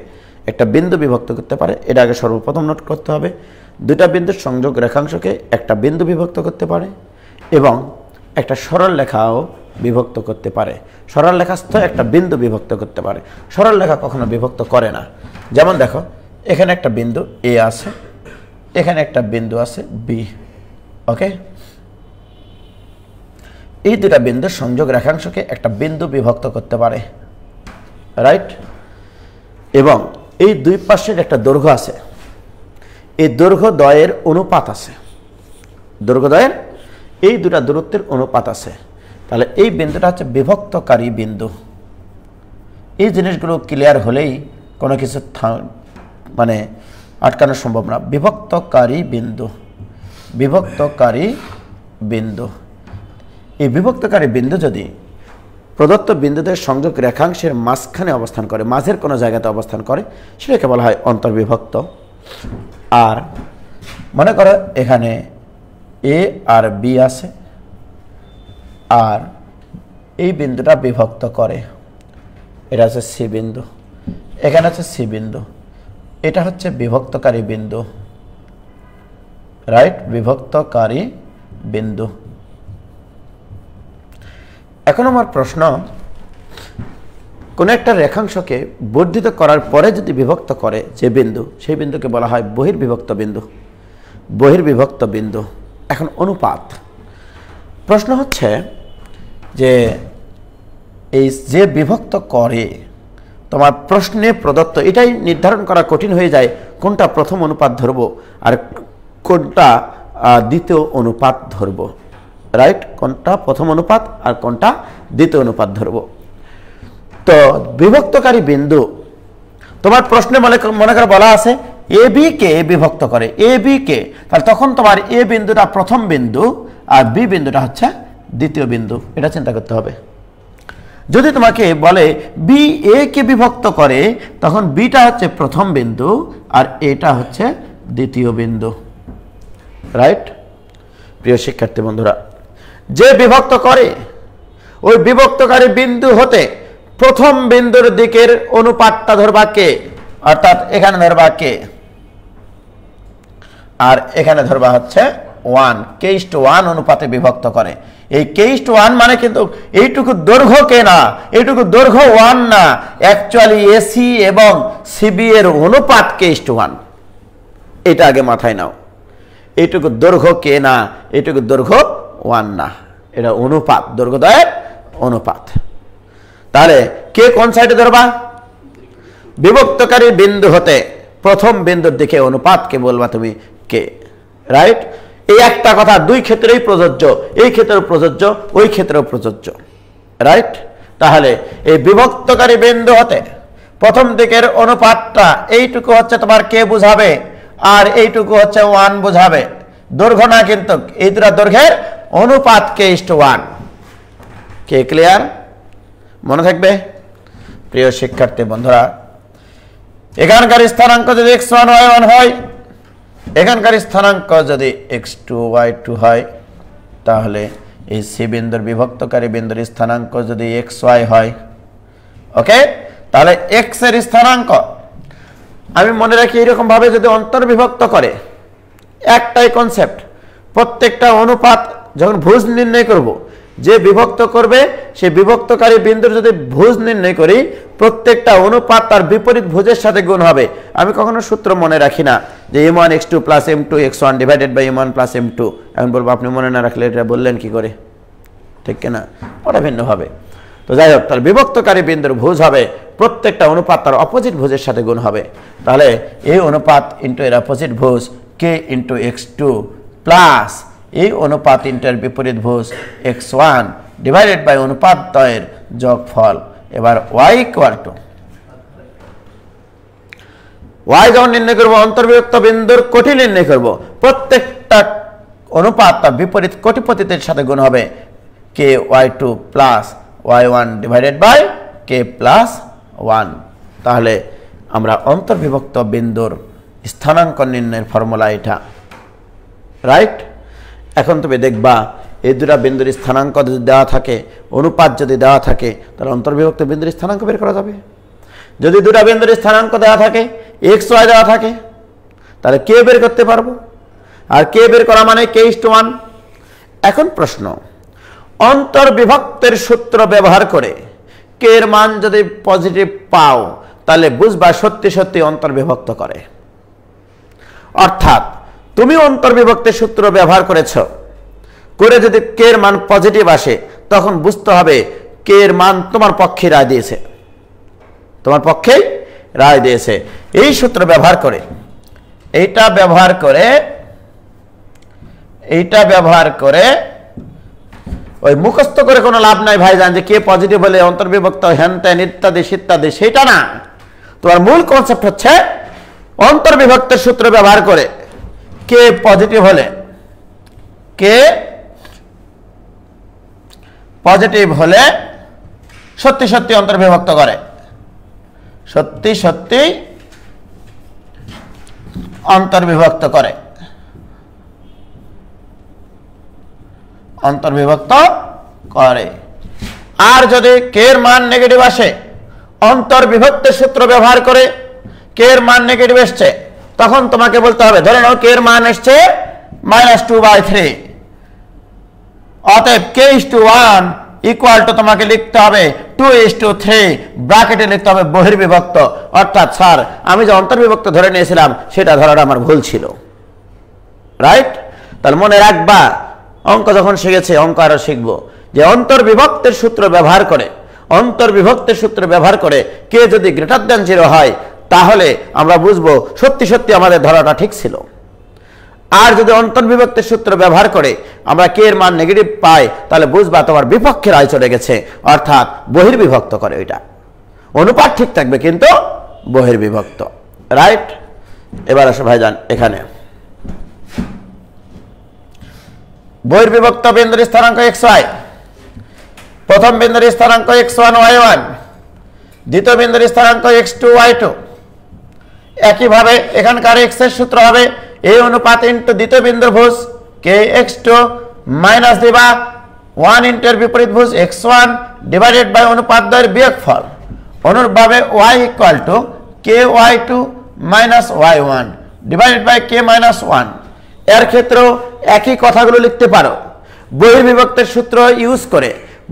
একটা বিন্দু বিভক্ত করতে পারে, এটা আগে সর্বপ্রথম নোট করতে হবে। দুটা বিন্দুর সংযোগ রেখাংশকে একটা বিন্দু বিভক্ত করতে পারে এবং একটা সরল রেখাও বিভক্ত করতে পারে। সরল রেখাস্থ একটা বিন্দু বিভক্ত করতে পারে, সরল রেখা কখনো বিভক্ত করে না। যেমন দেখো, এখানে একটা বিন্দু এ আছে, এখানে একটা বিন্দু আছে বি, ওকে। এই দুটা বিন্দুর সংযোগ রেখাংশকে একটা বিন্দু বিভক্ত করতে পারে, রাইট? এবং এই দুই পাশের একটা দৈর্ঘ্য আছে, এই দৈর্ঘ্য দ্বয়ের অনুপাত আছে, দৈর্ঘ্য দ্বয়ের এই দুটা দূরত্বের অনুপাত আছে। তাহলে এই বিন্দুটা হচ্ছে বিভক্তকারী বিন্দু। এই জিনিসগুলো ক্লিয়ার হলেই কোনো কিছু মানে আটকানো সম্ভব না। বিভক্তকারী বিন্দু, বিভক্তকারী বিন্দু, এই বিভক্তকারী বিন্দু যদি প্রদত্ত বিন্দুদের সংযোগ রেখাংশের মাঝখানে অবস্থান করে, মাঝের কোনো জায়গাতে অবস্থান করে, সেটাকে বলা হয় অন্তর্বিভক্ত। আর মনে করো এখানে এ আর বি আছে, আর এই বিন্দুটা বিভক্ত করে, এটা হচ্ছে সি বিন্দু, এখানে হচ্ছে সি বিন্দু, এটা হচ্ছে বিভক্তকারী বিন্দু, রাইট, বিভক্তকারী বিন্দু। এখন আমার প্রশ্ন, কোন একটা রেখাংশকে বর্ধিত করার পরে যদি বিভক্ত করে যে বিন্দু, সেই বিন্দুকে বলা হয় বহির্বিভক্ত বিন্দু, বহির্বিভক্ত বিন্দু। এখন অনুপাত, প্রশ্ন হচ্ছে যে এই যে বিভক্ত করে, তোমার প্রশ্নে প্রদত্ত, এটাই নির্ধারণ করা কঠিন হয়ে যায় কোনটা প্রথম অনুপাত ধরব আর কোনটা দ্বিতীয় অনুপাত ধরব, রাইট, কোনটা প্রথম অনুপাত আর কোনটা দ্বিতীয় অনুপাত ধরব। তো বিভক্তকারী বিন্দু, তোমার প্রশ্নে মনে করে বলা আছে এ বি কে বিভক্ত করে, এ বি কে, তাহলে তখন তোমার এ বিন্দুটা প্রথম বিন্দু আর বি বিন্দুটা হচ্ছে দ্বিতীয় বিন্দু, এটা চিন্তা করতে হবে। যদি তোমাকে বলে বি এ কে বিভক্ত করে, তখন বিটা হচ্ছে প্রথম বিন্দু আর এটা হচ্ছে দ্বিতীয় বিন্দু, রাইট। প্রিয় শিক্ষার্থী বন্ধুরা, যে বিভক্ত করে ওই বিভক্তকারী বিন্দু হতে প্রথম বিন্দুর দিকের অনুপাতটা ধরবা কে, অর্থাৎ এখানে ধরবা কে আর এখানে ধরবা হচ্ছে 1, k:1 অনুপাতে বিভক্ত করে। এই k:1 মানে কিন্তু এইটুকু দৈর্ঘ্য কে না, এইটুকু দৈর্ঘ্য 1 না, অ্যাকচুয়ালি এসি এবং সিবি এর অনুপাত k:1, এটা আগে মাথায় নাও। এইটুকু দৈর্ঘ্য কে না, এইটুকু দৈর্ঘ্য 1 না, এটা অনুপাত, দৈর্ঘ্যদ্বয়ের অনুপাত। তাহলে কে কোন সাইডে ধরবা, বিভক্তকারী বিন্দু হতে প্রথম বিন্দুর দিকে অনুপাতকে বলবা তুমি কে, রাইট। এই একটা কথা দুই ক্ষেত্রেই প্রযোজ্য, এই ক্ষেত্রেও প্রযোজ্য, ওই ক্ষেত্রেও প্রযোজ্য, রাইট। তাহলে এই বিভক্তকারী বিন্দু হতে প্রথম দিকের অনুপাতটা এইটুকু হচ্ছে তোমার কে বুঝাবে আর এইটুকু হচ্ছে 1 বুঝাবে, দৈর্ঘ্য না কিন্তু, এই দুটো দৈর্ঘ্যের অনুপাত k:1। কে ক্লিয়ার? মনে থাকবে প্রিয় শিক্ষার্থী বন্ধুরা। এখানকার স্থানাঙ্ক যদি x1 y1 হয়, এখানকার স্থানাঙ্ক যদি x2 y2 হয়, তাহলে এই সি বিন্দুর বিভক্তকারী বিন্দুর স্থানাঙ্ক যদি xy হয়, ওকে, তাহলে x এর স্থানাঙ্ক আমি মনে রাখি এরকম ভাবে যদি অন্তর্বিভক্ত করে, একটাই কনসেপ্ট, প্রত্যেকটা অনুপাত যখন ভুজ নির্ণয় করব, যে বিভক্ত করবে সে বিভক্তকারী বিন্দুর যদি ভুজ নির্ণয় করি, প্রত্যেকটা অনুপাত তার বিপরীত ভুজের সাথে গুণ হবে। আমি কখনো সূত্র মনে রাখি না যে m1 x2 plus m2 x1 divided by m1 plus m2, এখন বলবো আপনি মনে না রাখলে এটা বললেন কি করে, ঠিক কিনা, ওটা ভিন্ন হবে। তো যাই হোক, তার বিভক্তকারী বিন্দুর ভুজ হবে, প্রত্যেকটা অনুপাত তার অপোজিট ভুজের সাথে গুণ হবে। তাহলে এই অনুপাত ইন্টু এর অপোজিট ভুজ k ইন্টু x2 প্লাস এই অনুপাত ইন্টার বিপরীত ভুজ x1 ডিভাইডেড বাই অনুপাত দ্বয়ের যোগফল। এবার y ইকুয়াল টু, y যখন নির্ণয় করবো অন্তর্বিভক্ত বিন্দুর কোটি নির্ণয় করব, প্রত্যেকটা অনুপাত তার বিপরীত কোটিপতিদের সাথে গুণ হবে, ky2 plus y1 divided by k plus 1। তাহলে আমরা অন্তর্বিভক্ত বিন্দুর স্থানাঙ্ক নির্ণয়ের ফর্মুলা এটা, রাইট। এখন তুমি দেখবা এই দুটা বিন্দুর স্থানাঙ্ক যদি দেওয়া থাকে, অনুপাত যদি দেওয়া থাকে, তাহলে অন্তর্বিভক্ত বিন্দুর স্থানাঙ্ক বের করা যাবে। যদি দুটা বিন্দুর স্থানাঙ্ক দেওয়া থাকে, xy দেওয়া থাকে, তাহলে কে বের করতে পারবো, আর কে বের করা মানে k:1। এখন প্রশ্ন, অন্তর্বিভক্তের সূত্র ব্যবহার করে কে এর মান যদি পজিটিভ পাও, তাহলে বুঝবা সত্যি সত্যি অন্তর্বিভক্ত করে। অর্থাৎ তুমি অন্তর্বিভক্তের সূত্র ব্যবহার করেছো, করে যদি কে এর মান পজিটিভ আসে, তখন বুঝতে হবে কে এর মান তোমার পক্ষে রায় দিয়েছে, তোমার পক্ষেই রায় দিয়েছে। এই সূত্র ব্যবহার করে, এইটা ব্যবহার করে ওই মুখস্থ করে কোনো লাভ নাই ভাইজান, যে কে পজিটিভ হলে অন্তর্বিভক্ত হেন তেন ইত্যাদি ইত্যাদি, সেটা না। তোমার মূল কনসেপ্ট হচ্ছে অন্তর্বিভক্তের সূত্র ব্যবহার করে কে পজিটিভ হলে, কে পজিটিভ হলে সত্যি সত্যি অন্তর্বিভক্ত করে, সত্যি সত্যি অন্তর্বিভক্ত করে, অন্তর্বিভক্ত করে। আর যদি কে এর মান নেগেটিভ আসে, অন্তর্বিভক্তের সূত্র ব্যবহার করে কে এর মান নেগেটিভ এসছে, তখন তোমাকে বলতে হবে, ধরে নাও কে এর মান এসছে -2/3, অতএব k:1 ইকুয়াল টু তোমাকে লিখতে হবে 2:3, ব্র্যাকেটে লিখতে হবে বহির্বিভক্ত। অর্থাৎ স্যার আমি যে অন্তর্বিভক্ত ধরে নিয়েছিলাম সেটা ধরাটা আমার ভুল ছিল, রাইট? তাহলে মনে রাখবা, অঙ্ক যখন শিখেছে অঙ্ক আরো শিখবো, যে অন্তর্বিভক্তের সূত্র ব্যবহার করে কে যদি গ্রেটার দ্যান 0 হয় তাহলে আমরা বুঝবো সত্যি সত্যি আমাদের ধরাটা ঠিক ছিল। আর যদি অন্তর্বিভক্তের সূত্র ব্যবহার করে আমরা কে এর মান নেগেটিভ পাই তাহলে বুঝবা তোমার বিপক্ষে রায় চলে গেছে, অর্থাৎ বহির্বিভক্ত করে। ওইটা অনুপাত ঠিক থাকবে কিন্তু বহির্বিভক্ত, রাইট? এবার আসো ভাইজান, এখানে বহির্বিভক্ত বিন্দুর স্থানাঙ্ক xy, প্রথম বিন্দুর স্থানাঙ্ক x1 y1, দ্বিতীয় বিন্দুর স্থানাঙ্ক x2 y2। একইভাবে এখানকার x এর সূত্র হবে a অনুপাত ইনটু দ্বিতীয় বিন্দুর ভুজ kx2 মাইনাস দিবা 1 ইনটু এর বিপরীত ভুজ x1 ডিভাইডেড বাই অনুপাত দ্বয়ের বিয়োগফল। অনুরূপভাবে y equal to ky2 minus y1 divided by k minus 1। এর ক্ষেত্রেও একই কথাগুলো লিখতে পারো। বহির্বিভক্তের সূত্র ইউজ করে,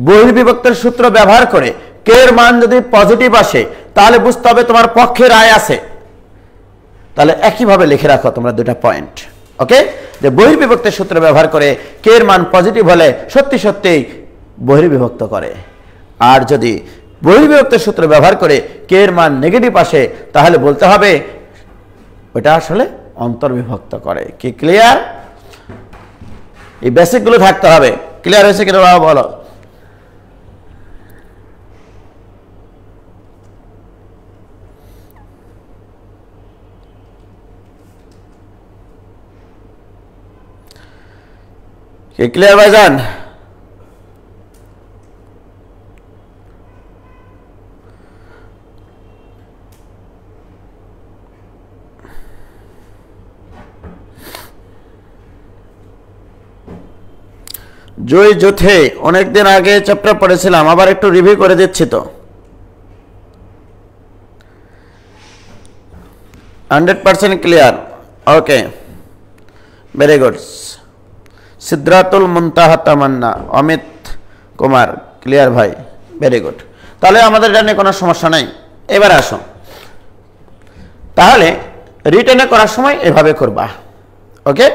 বহির্বিভক্তের সূত্র ব্যবহার করে কে এর মান যদি পজিটিভ আসে তাহলে বুঝতে হবে তোমার পক্ষে রায় আছে। তাহলে একইভাবে লিখে রাখো তোমরা দুটা পয়েন্ট, ওকে? যে বহির্বিভক্তের সূত্র ব্যবহার করে কে এর মান পজিটিভ হলে সত্যি সত্যি বহির্বিভক্ত করে, আর যদি বহির্বিভক্তের সূত্র ব্যবহার করে কে এর মান নেগেটিভ আসে তাহলে বলতে হবে ওটা আসলে অন্তর্বিভক্ত করে। কি ক্লিয়ার? এই বেসিকগুলো থাকতে হবে। ক্লিয়ার হয়েছে কিনা বাবা বলো? কি ক্লিয়ার ভাইজান? জয় যোথে অনেকদিন আগে চ্যাপ্টার পড়েছিলাম, আবার একটু রিভিউ করে দিচ্ছি তো। 100% ক্লিয়ার? ওকে, ভেরি গুড। সিদ্ধাতুল মুনতাহা তামান্না, অমিত কুমার, ক্লিয়ার ভাই, ভেরি গুড। তাহলে আমাদের এটা নিয়ে কোনো সমস্যা নাই। এবার আসো, তাহলে রিটেনে করার সময় এভাবে করবা, ওকে?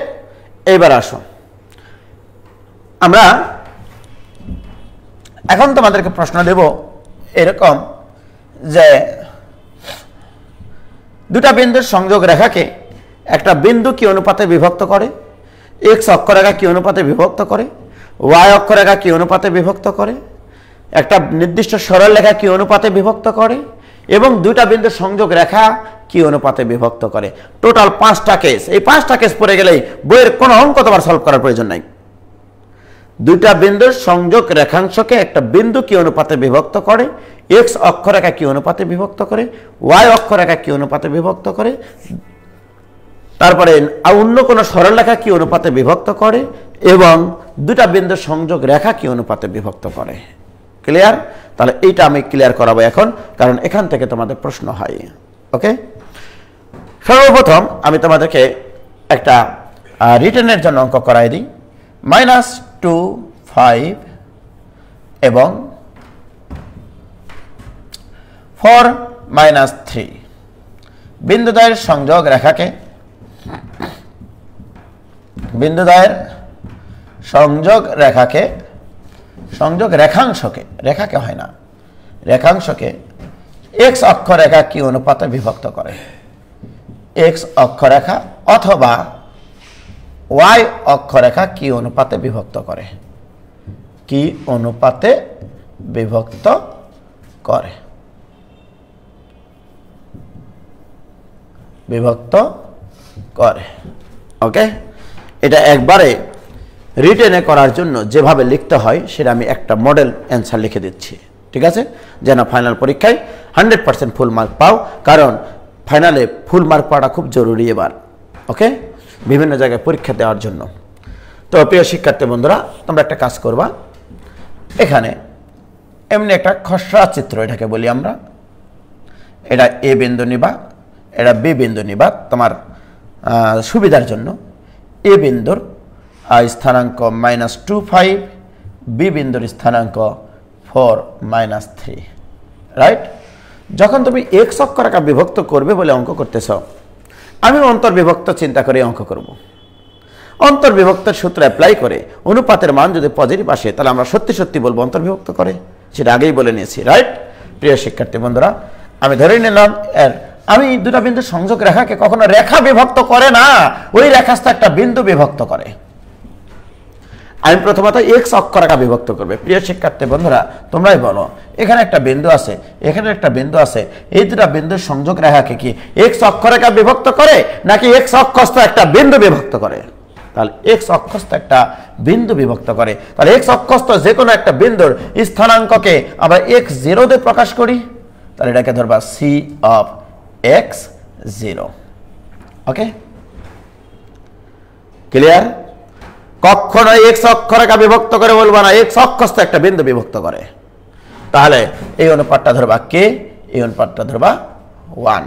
এবার আসো, আমরা এখন তোমাদেরকে প্রশ্ন দেব এরকম যে দুটা বিন্দুর সংযোগ রেখাকে একটা বিন্দু কি অনুপাতে বিভক্ত করে, x অক্ষরেখা কি অনুপাতে বিভক্ত করে, y অক্ষরেখা কি অনুপাতে বিভক্ত করে, একটা নির্দিষ্ট সরলরেখা কি অনুপাতে বিভক্ত করে, এবং দুইটা বিন্দুর সংযোগ রেখা কি অনুপাতে বিভক্ত করে। টোটাল 5টা কেস। এই 5টা কেস পড়ে গেলেই বইয়ের কোনো অঙ্ক তোমার সলভ করার প্রয়োজন নাই। দুইটা বিন্দুর সংযোগ রেখাংশকে একটা বিন্দু কি অনুপাতে বিভক্ত করে, x অক্ষরেখা কি অনুপাতে বিভক্ত করে, y অক্ষরেখা কি অনুপাতে বিভক্ত করে, তারপরে অন্য কোনো সরলরেখা কি অনুপাতে বিভক্ত করে, এবং দুটা বিন্দুর সংযোগ রেখা কি অনুপাতে বিভক্ত করে। ক্লিয়ার? তাহলে এইটা আমি ক্লিয়ার করাবো এখন, কারণ এখান থেকে তোমাদের প্রশ্ন হয়, ওকে? সর্বপ্রথম আমি তোমাদেরকে একটা রিটেনের জন্য অঙ্ক করাই দিই। -2, 5 এবং 4, -3 বিন্দুদ্বয়ের সংযোগ রেখাকে, বিন্দুদ্বয়ের সংযোগ রেখাকে, সংযোগ রেখাংশকে, রেখাকে হয় না, রেখাংশকে x অক্ষরেখা কি অনুপাতে বিভক্ত করে, x অক্ষরেখা অথবা y অক্ষরেখা কি অনুপাতে বিভক্ত করে, কি অনুপাতে বিভক্ত করে, বিভক্ত করে, ওকে? এটা একবারে রিটেনে করার জন্য যেভাবে লিখতে হয় সেটা আমি একটা মডেল অ্যান্সার লিখে দিচ্ছি, ঠিক আছে? যেন ফাইনাল পরীক্ষায় 100% ফুল মার্ক পাও, কারণ ফাইনালে ফুল মার্ক পাওয়াটা খুব জরুরি এবার, ওকে? বিভিন্ন জায়গায় পরীক্ষা দেওয়ার জন্য। তো প্রিয় শিক্ষার্থী বন্ধুরা, তোমরা একটা কাজ করবা, এখানে এমনি একটা খসড়া চিত্র এটাকে বলি আমরা, এটা এ বিন্দু নিবা, এটা বি বিন্দু নিবা তোমার সুবিধার জন্য। এ বিন্দুর স্থানাঙ্ক -25, বি বিন্দুর স্থানাঙ্ক 4 - 3, রাইট? যখন তুমি x অক্ষরেখা বিভক্ত করবে বলে অঙ্ক করতেছ, আমি অন্তর্বিভক্ত চিন্তা করে অঙ্ক করব। অন্তর্বিভক্তের সূত্র অ্যাপ্লাই করে অনুপাতের মান যদি পজিটিভ আসে তাহলে আমরা সত্যি সত্যি বলবো অন্তর্বিভক্ত করে, সেটা আগেই বলে নিয়েছি, রাইট? প্রিয় শিক্ষার্থী বন্ধুরা, আমি ধরে নিলাম আমি দুটা বিন্দু সংযোগ রেখাকে কখনো রেখা বিভক্ত করে না, ওই রেখাস্থ একটা বিন্দু বিভক্ত করে। আমি প্রথমত এক্স অক্ষরেখা বিভক্ত করবে। প্রিয় শিক্ষার্থী বন্ধুরা, তোমরাই বলো, এখানে একটা বিন্দু আছে, এখানে একটা বিন্দু আছে, এই দুটা বিন্দুর সংযোগ রেখাকে কি এক্স অক্ষরেখা বিভক্ত করে নাকি এক্স অক্ষস্থ একটা বিন্দু বিভক্ত করে? তাহলে এক্স অক্ষস্থ একটা বিন্দু বিভক্ত করে। তাহলে এক্স অক্ষস্থ যে কোনো একটা বিন্দুর স্থানাঙ্ককে আমরা x0 দিয়ে প্রকাশ করি, তাহলে এটাকে ধরবা C of x0। Okay, clear? কখনো এক্স অক্ষরেখা বিভক্ত করে বলবা না, এক্স অক্ষস্থ একটা বিন্দু বিভক্ত করে। তাহলে এই অনুপাতটা ধরবা কে, এই অনুপাতটা ধরবা 1।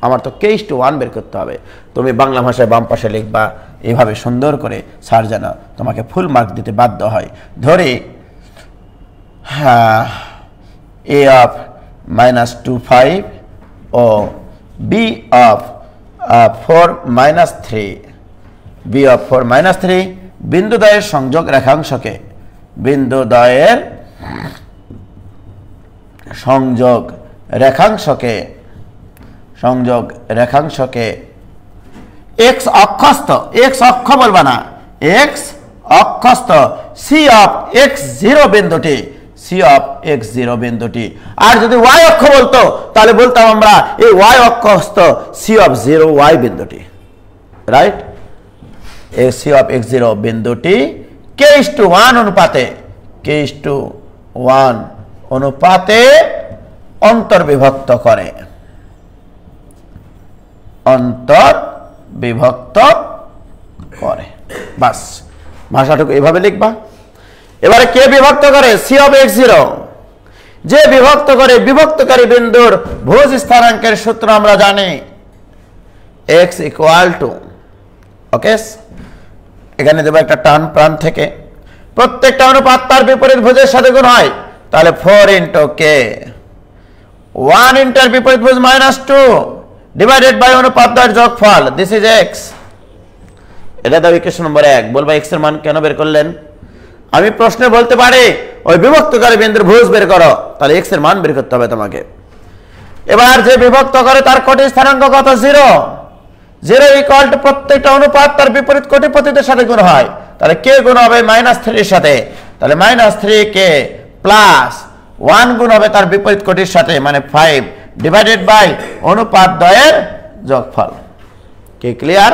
আমার তো k:1 বের করতে হবে। তুমি বাংলা ভাষায় বাম পাশে লিখবা এইভাবে সুন্দর করে, স্যার যেন তোমাকে ফুল মার্ক দিতে বাধ্য হয়। ধরে a of -25 O b of 4 - 3, b of 4 - 3 বিন্দুদ্বয়ের সংযোগ রেখাংশকে, বিন্দুদ্বয়ের সংযোগ রেখাংশকে, সংযোগ রেখাংশকে এক্স অক্ষস্থ, এক্স অক্ষ বলবা না, এক্স অক্ষস্থ সি অফ x0 বিন্দুটি, সি অফ x0 বিন্দুটি। আর যদি ওয়াই অক্ষ বলতো তাহলে বলতাম আমরা এই ওয়াই অক্ষস্থ সি অফ 0y বিন্দুটি, রাইট? এই সি অফ x0 বিন্দুটি k:1 অনুপাতে, k:1 অনুপাতে অন্তর্বিভক্ত করে, অন্তর্বিভক্ত করে। বাস, ভাষাটুকু এভাবে লিখবা। এবারে কে বিভক্ত করে? C of x0। যে বিভক্ত করে, বিভক্তকারী বিন্দুর ভুজ স্থানাঙ্কের সূত্র আমরা জানি, x = ওকে, এখানে দেবো একটা টান প্রাণ থেকে, প্রত্যেকটা অনুপাত তার বিপরীত ভুজের সাথে গুণ হয়, তাহলে 4 × k, 1 × বিপরীত ভুজ -2 ডিভাইডেড বাই অনুপাত দ্বয়ের যোগফল, দিস ইজ x। এটা দাও ইকুয়েশন নম্বর 1। বলবা x এর মান কেন বের করলেন? আমি প্রশ্নে বলতে পারি ওই বিভক্তকারী বিন্দুর ভুজ বের করো, তাহলে x এর মান বের করতে হবে তোমাকে। এবার যে বিভক্ত করে তার কোটি স্থানাঙ্ক কত? 0। 0 = প্রত্যেকটা অনুপাত তার বিপরীত কোটিপতিদের সাথে গুণ হয়, তাহলে k গুণ হবে -3 এর সাথে, তাহলে -3k প্লাস 1 গুণ হবে তার বিপরীত কোটির সাথে, মানে 5 ডিভাইডেড বাই অনুপাত দ্বয়ের যোগফল। কি ক্লিয়ার?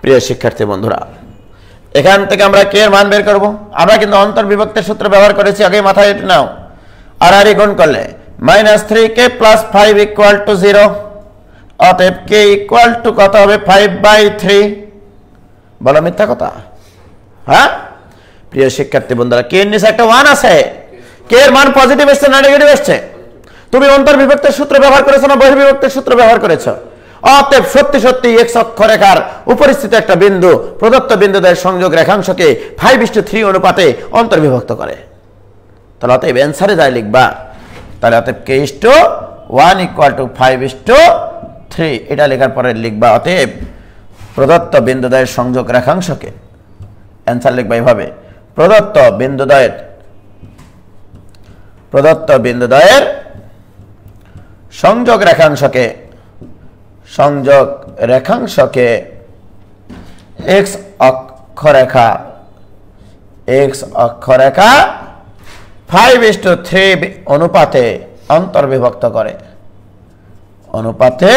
প্রিয় শিক্ষার্থী বন্ধুরা, এখান থেকে আমরা কে এর মান বের করব। আমরা কিন্তু অন্তর্বিভক্তের সূত্র ব্যবহার করেছি, আগে মাথায় এটা নাও। আর গুণ করলে -3k + 5 = 0, অতএব k = কত হবে? 5/3। বলো মিথ্যা কথা? হ্যাঁ প্রিয় শিক্ষার্থী বন্ধুরা, কে এর নিচে একটা 1 আছে, কে এর মান পজিটিভ এসছে না নেগেটিভ এসছে? তুমি অন্তর্বিভক্তের সূত্র ব্যবহার করেছো না বহির্বিভক্তের সূত্র ব্যবহার করেছো? অতএব সত্যি সত্যি এক্স অক্ষরেখার উপরিস্থিত একটা বিন্দু প্রদত্ত বিন্দুদের সংযোগ রেখাংশকে 5:3 অনুপাতে অন্তর্বিভক্ত করে। তাহলে অতএব অ্যান্সারে যাই লিখবা, তাহলে অতএব k:1 = 5:3, এটা লেখার পরে লিখবা অতএব প্রদত্ত বিন্দুদের সংযোগ রেখাংশকে, অ্যান্সার লিখবা এইভাবে, প্রদত্ত বিন্দুদ্বয়ের সংযোগ রেখাংশকে, সংযোগ রেখাংশকে এক্স অক্ষরেখা 5:3 অনুপাতে অন্তর্বিভক্ত করে, অনুপাতে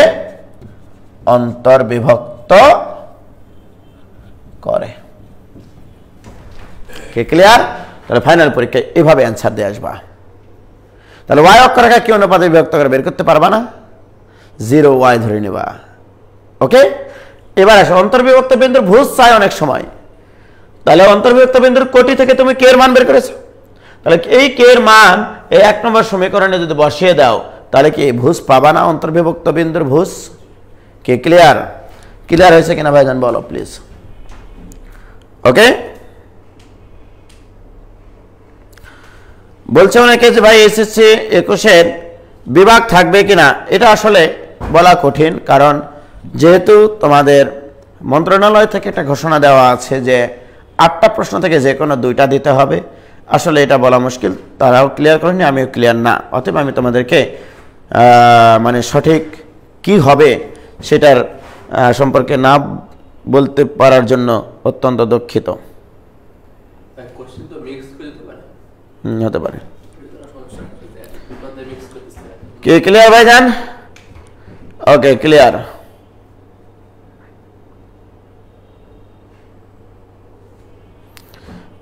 অন্তর্বিভক্ত করে। কি ক্লিয়ার? তাহলে ফাইনাল পরীক্ষায় এভাবে অ্যান্সার দিয়ে আসবা। তাহলে ওয়াই অক্ষরেখা কি অনুপাতে বিভক্ত করে বের করতে পারবা না? 0y ধরে নেবা। ওকে, এবার আসো অন্তর্বিভক্ত বিন্দুর ভুজ চাই অনেক সময়। তাহলে অন্তর্বিভক্ত বিন্দুর কোটি থেকে তুমি কে এর মান বের করেছো, তাহলে এই কে এর মান এই 1 নম্বর সমীকরণে যদি বসিয়ে দাও তাহলে কি ভুজ পাবা না অন্তর্বিভক্ত বিন্দুর ভুজ? কি ক্লিয়ার? ক্লিয়ার হয়েছে কিনা ভাইজান বলো প্লিজ। ওকে, বলছে অনেকে যে ভাই এসএসসি 21-এর বিভাগ থাকবে কিনা, এটা আসলে বলা কঠিন, কারণ যেহেতু তোমাদের মন্ত্রণালয় থেকে একটা ঘোষণা দেওয়া আছে যে 8টা প্রশ্ন থেকে যে কোনো 2টা দিতে হবে, আসলে এটা বলা মুশকিল। তারাও ক্লিয়ার করেনি, আমিও ক্লিয়ার না, অতএব আমি তোমাদেরকে মানে সঠিক কি হবে সেটার সম্পর্কে না বলতে পারার জন্য অত্যন্ত দুঃখিত। হতে পারে। কি ক্লিয়ার ভাইজান? ওকে, ক্লিয়ার।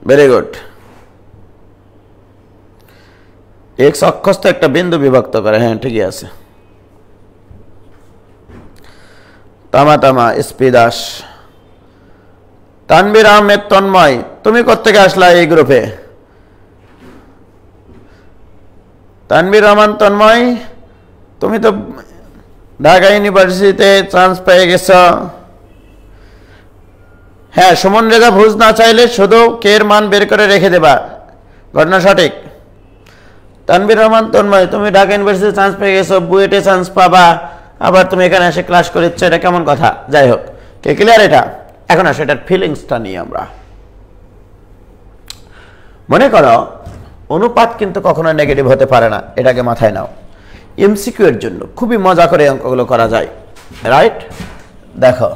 Very good. এক্স অক্ষস্থ একটা বিন্দু বিভক্ত করে, হ্যাঁ ঠিকই আছে। তামা তামা এসপি দাস, তানভীর আহমেদ তন্ময়, তুমি কোত্থেকে আসলা এই গ্রুপে? তানভীর রহমান তন্ময়, তুমি তো ঢাকা ইউনিভার্সিটিতে চান্স পেয়ে গেছ। হ্যাঁ, সুমন রেজা ভুজ না চাইলে শুধু কে এর মান বের করে রেখে দেবা, ঘটনা সঠিক। তানভীর রহমান তন্ময়, তুমি ঢাকা ইউনিভার্সিটিতে চান্স পেয়ে গেছো, বুয়েটে চান্স পাবা, আবার তুমি এখানে এসে ক্লাস করেছো, এটা কেমন কথা? যাই হোক, কে ক্লিয়ার এটা? এখন আসে এটার ফিলিংসটা নিয়ে আমরা। মনে করো অনুপাত কিন্তু কখনো নেগেটিভ হতে পারে না, এটাকে মাথায় নাও। এমসিকিউ এর জন্য খুবই মজা করে অঙ্কগুলো করা যায়, রাইট? দেখো,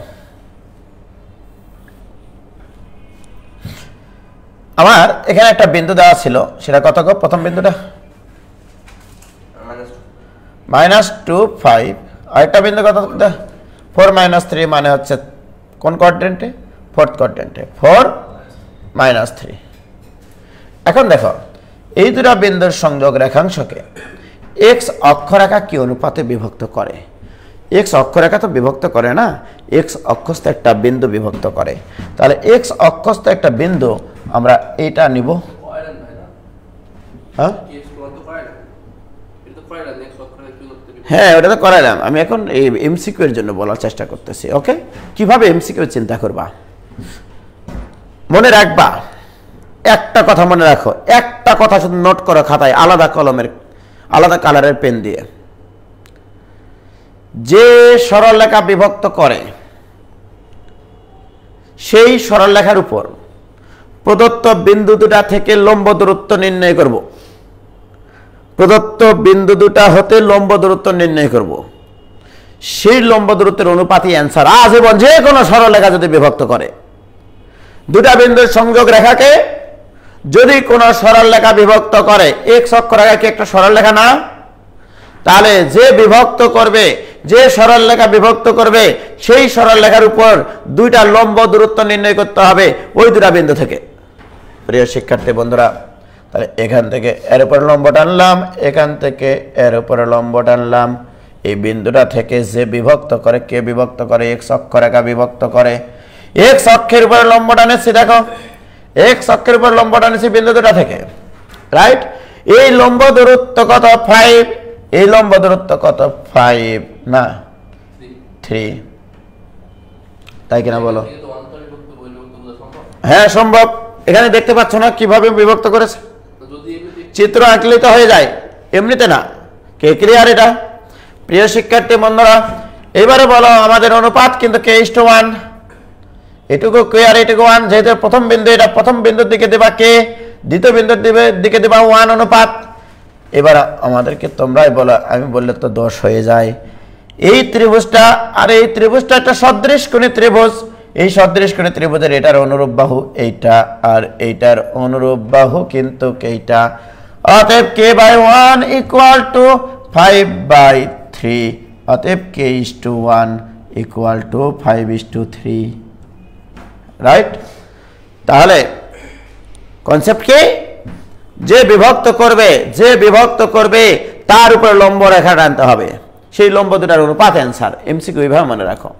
আমার এখানে একটা বিন্দু দেওয়া ছিল, সেটা কত গো? প্রথম বিন্দুটা -2 5, আরেকটা বিন্দু কত? 4 -3, মানে হচ্ছে কোন কোয়াড্রেন্টে? 4th কোয়াড্রেন্টে, 4 -3। এখন দেখো, এই দুটো বিন্দুর সংযোগ রেখাংশকে এক্স অক্ষরেখা কি অনুপাতে বিভক্ত করে? এক্স অক্ষরেখা তো বিভক্ত করে না, এক্স অক্ষস্থ একটা বিন্দু বিভক্ত করে। তাহলে এক্স অক্ষস্থ একটা বিন্দু আমরা এটা নিব। হ্যাঁ, ওটা তো করাইলাম, আমি এখন এই এমসিকিউ এর জন্য বলার চেষ্টা করতেছি। ওকে, কিভাবে এমসিকিউ চিন্তা করবা মনে রাখবা। একটা কথা মনে রাখো, একটা কথা শুধু নোট করো খাতায়, আলাদা কলমের আলাদা কালারের পেন দিয়ে। যে সরলরেখা বিভক্ত করে সেই সরলরেখার উপর প্রদত্ত বিন্দু দুটা থেকে লম্ব দূরত্ব নির্ণয় করব। প্রদত্ত বিন্দু দুটা হতে লম্ব দূরত্ব নির্ণয় করব। সেই লম্ব দূরত্বের অনুপাতই অ্যান্সার। আজীবন যে কোনো সরলরেখা যদি বিভক্ত করে, দুটা বিন্দুর সংযোগ রেখাকে যদি কোনো সরলরেখা বিভক্ত করে, এক্স অক্ষরেখা কি একটা সরলরেখা না? তাহলে যে বিভক্ত করবে, যে সরলরেখা বিভক্ত করবে, সেই সরলরেখার উপর দুইটা লম্ব দূরত্ব নির্ণয় করতে হবে ওই দুটা বিন্দু থেকে। প্রিয় শিক্ষার্থী বন্ধুরা, তাহলে এখান থেকে এর উপর লম্ব টানলাম, এখান থেকে এর উপরে লম্ব টানলাম। এই বিন্দুটা থেকে যে বিভক্ত করে, কে বিভক্ত করে? এক্স অক্ষরেখা বিভক্ত করে। এক্স অক্ষের উপরে লম্ব টানেছি, দেখো এক্স অক্ষের উপর লম্ব টানেছি বিন্দু দুটা থেকে, রাইট? এই লম্ব দূরত্ব কত? 5। এই লম্ব দূরত্ব কত? 5 না 3, তাই কিনা বলো? হ্যাঁ সম্ভব। এখানে দেখতে পাচ্ছ না কিভাবে বিভক্ত করেছে? চিত্র আঁকলেই তো হয়ে যায়, এমনিতে না। কে ক্লিয়ার এটা? প্রিয় শিক্ষার্থী বন্ধুরা, এবারে বলো আমাদের অনুপাত কিন্তু k:1। এটুকু ক্লিয়ার, এটুকু 1। যেহেতু প্রথম বিন্দু, এটা প্রথম বিন্দুর দিকে দেবা কে, দ্বিতীয় বিন্দুর দিকে দেবা 1 অনুপাত। এবার আমাদেরকে তোমরাই বলো, আমি বললে তো দোষ হয়ে যায়। এই ত্রিভুজটা আর এই ত্রিভুজটা একটা সদৃশ কোণী ত্রিভুজ। এই সদৃশ কোণী ত্রিভুজের এটার অনুরূপ বাহু এইটা, আর এইটার অনুরূপ বাহু কিন্তু এইটা। অতএব k/1 = 5/3। অতএব k:1 = 5:3, রাইট? তাহলে কনসেপ্ট কি? যে বিভক্ত করবে তার উপর লম্ব রেখা টানতে হবে, সেই লম্ব দুটার অনুপাত অ্যান্সার। এমসিকিউ এইভাবে মনে রাখো।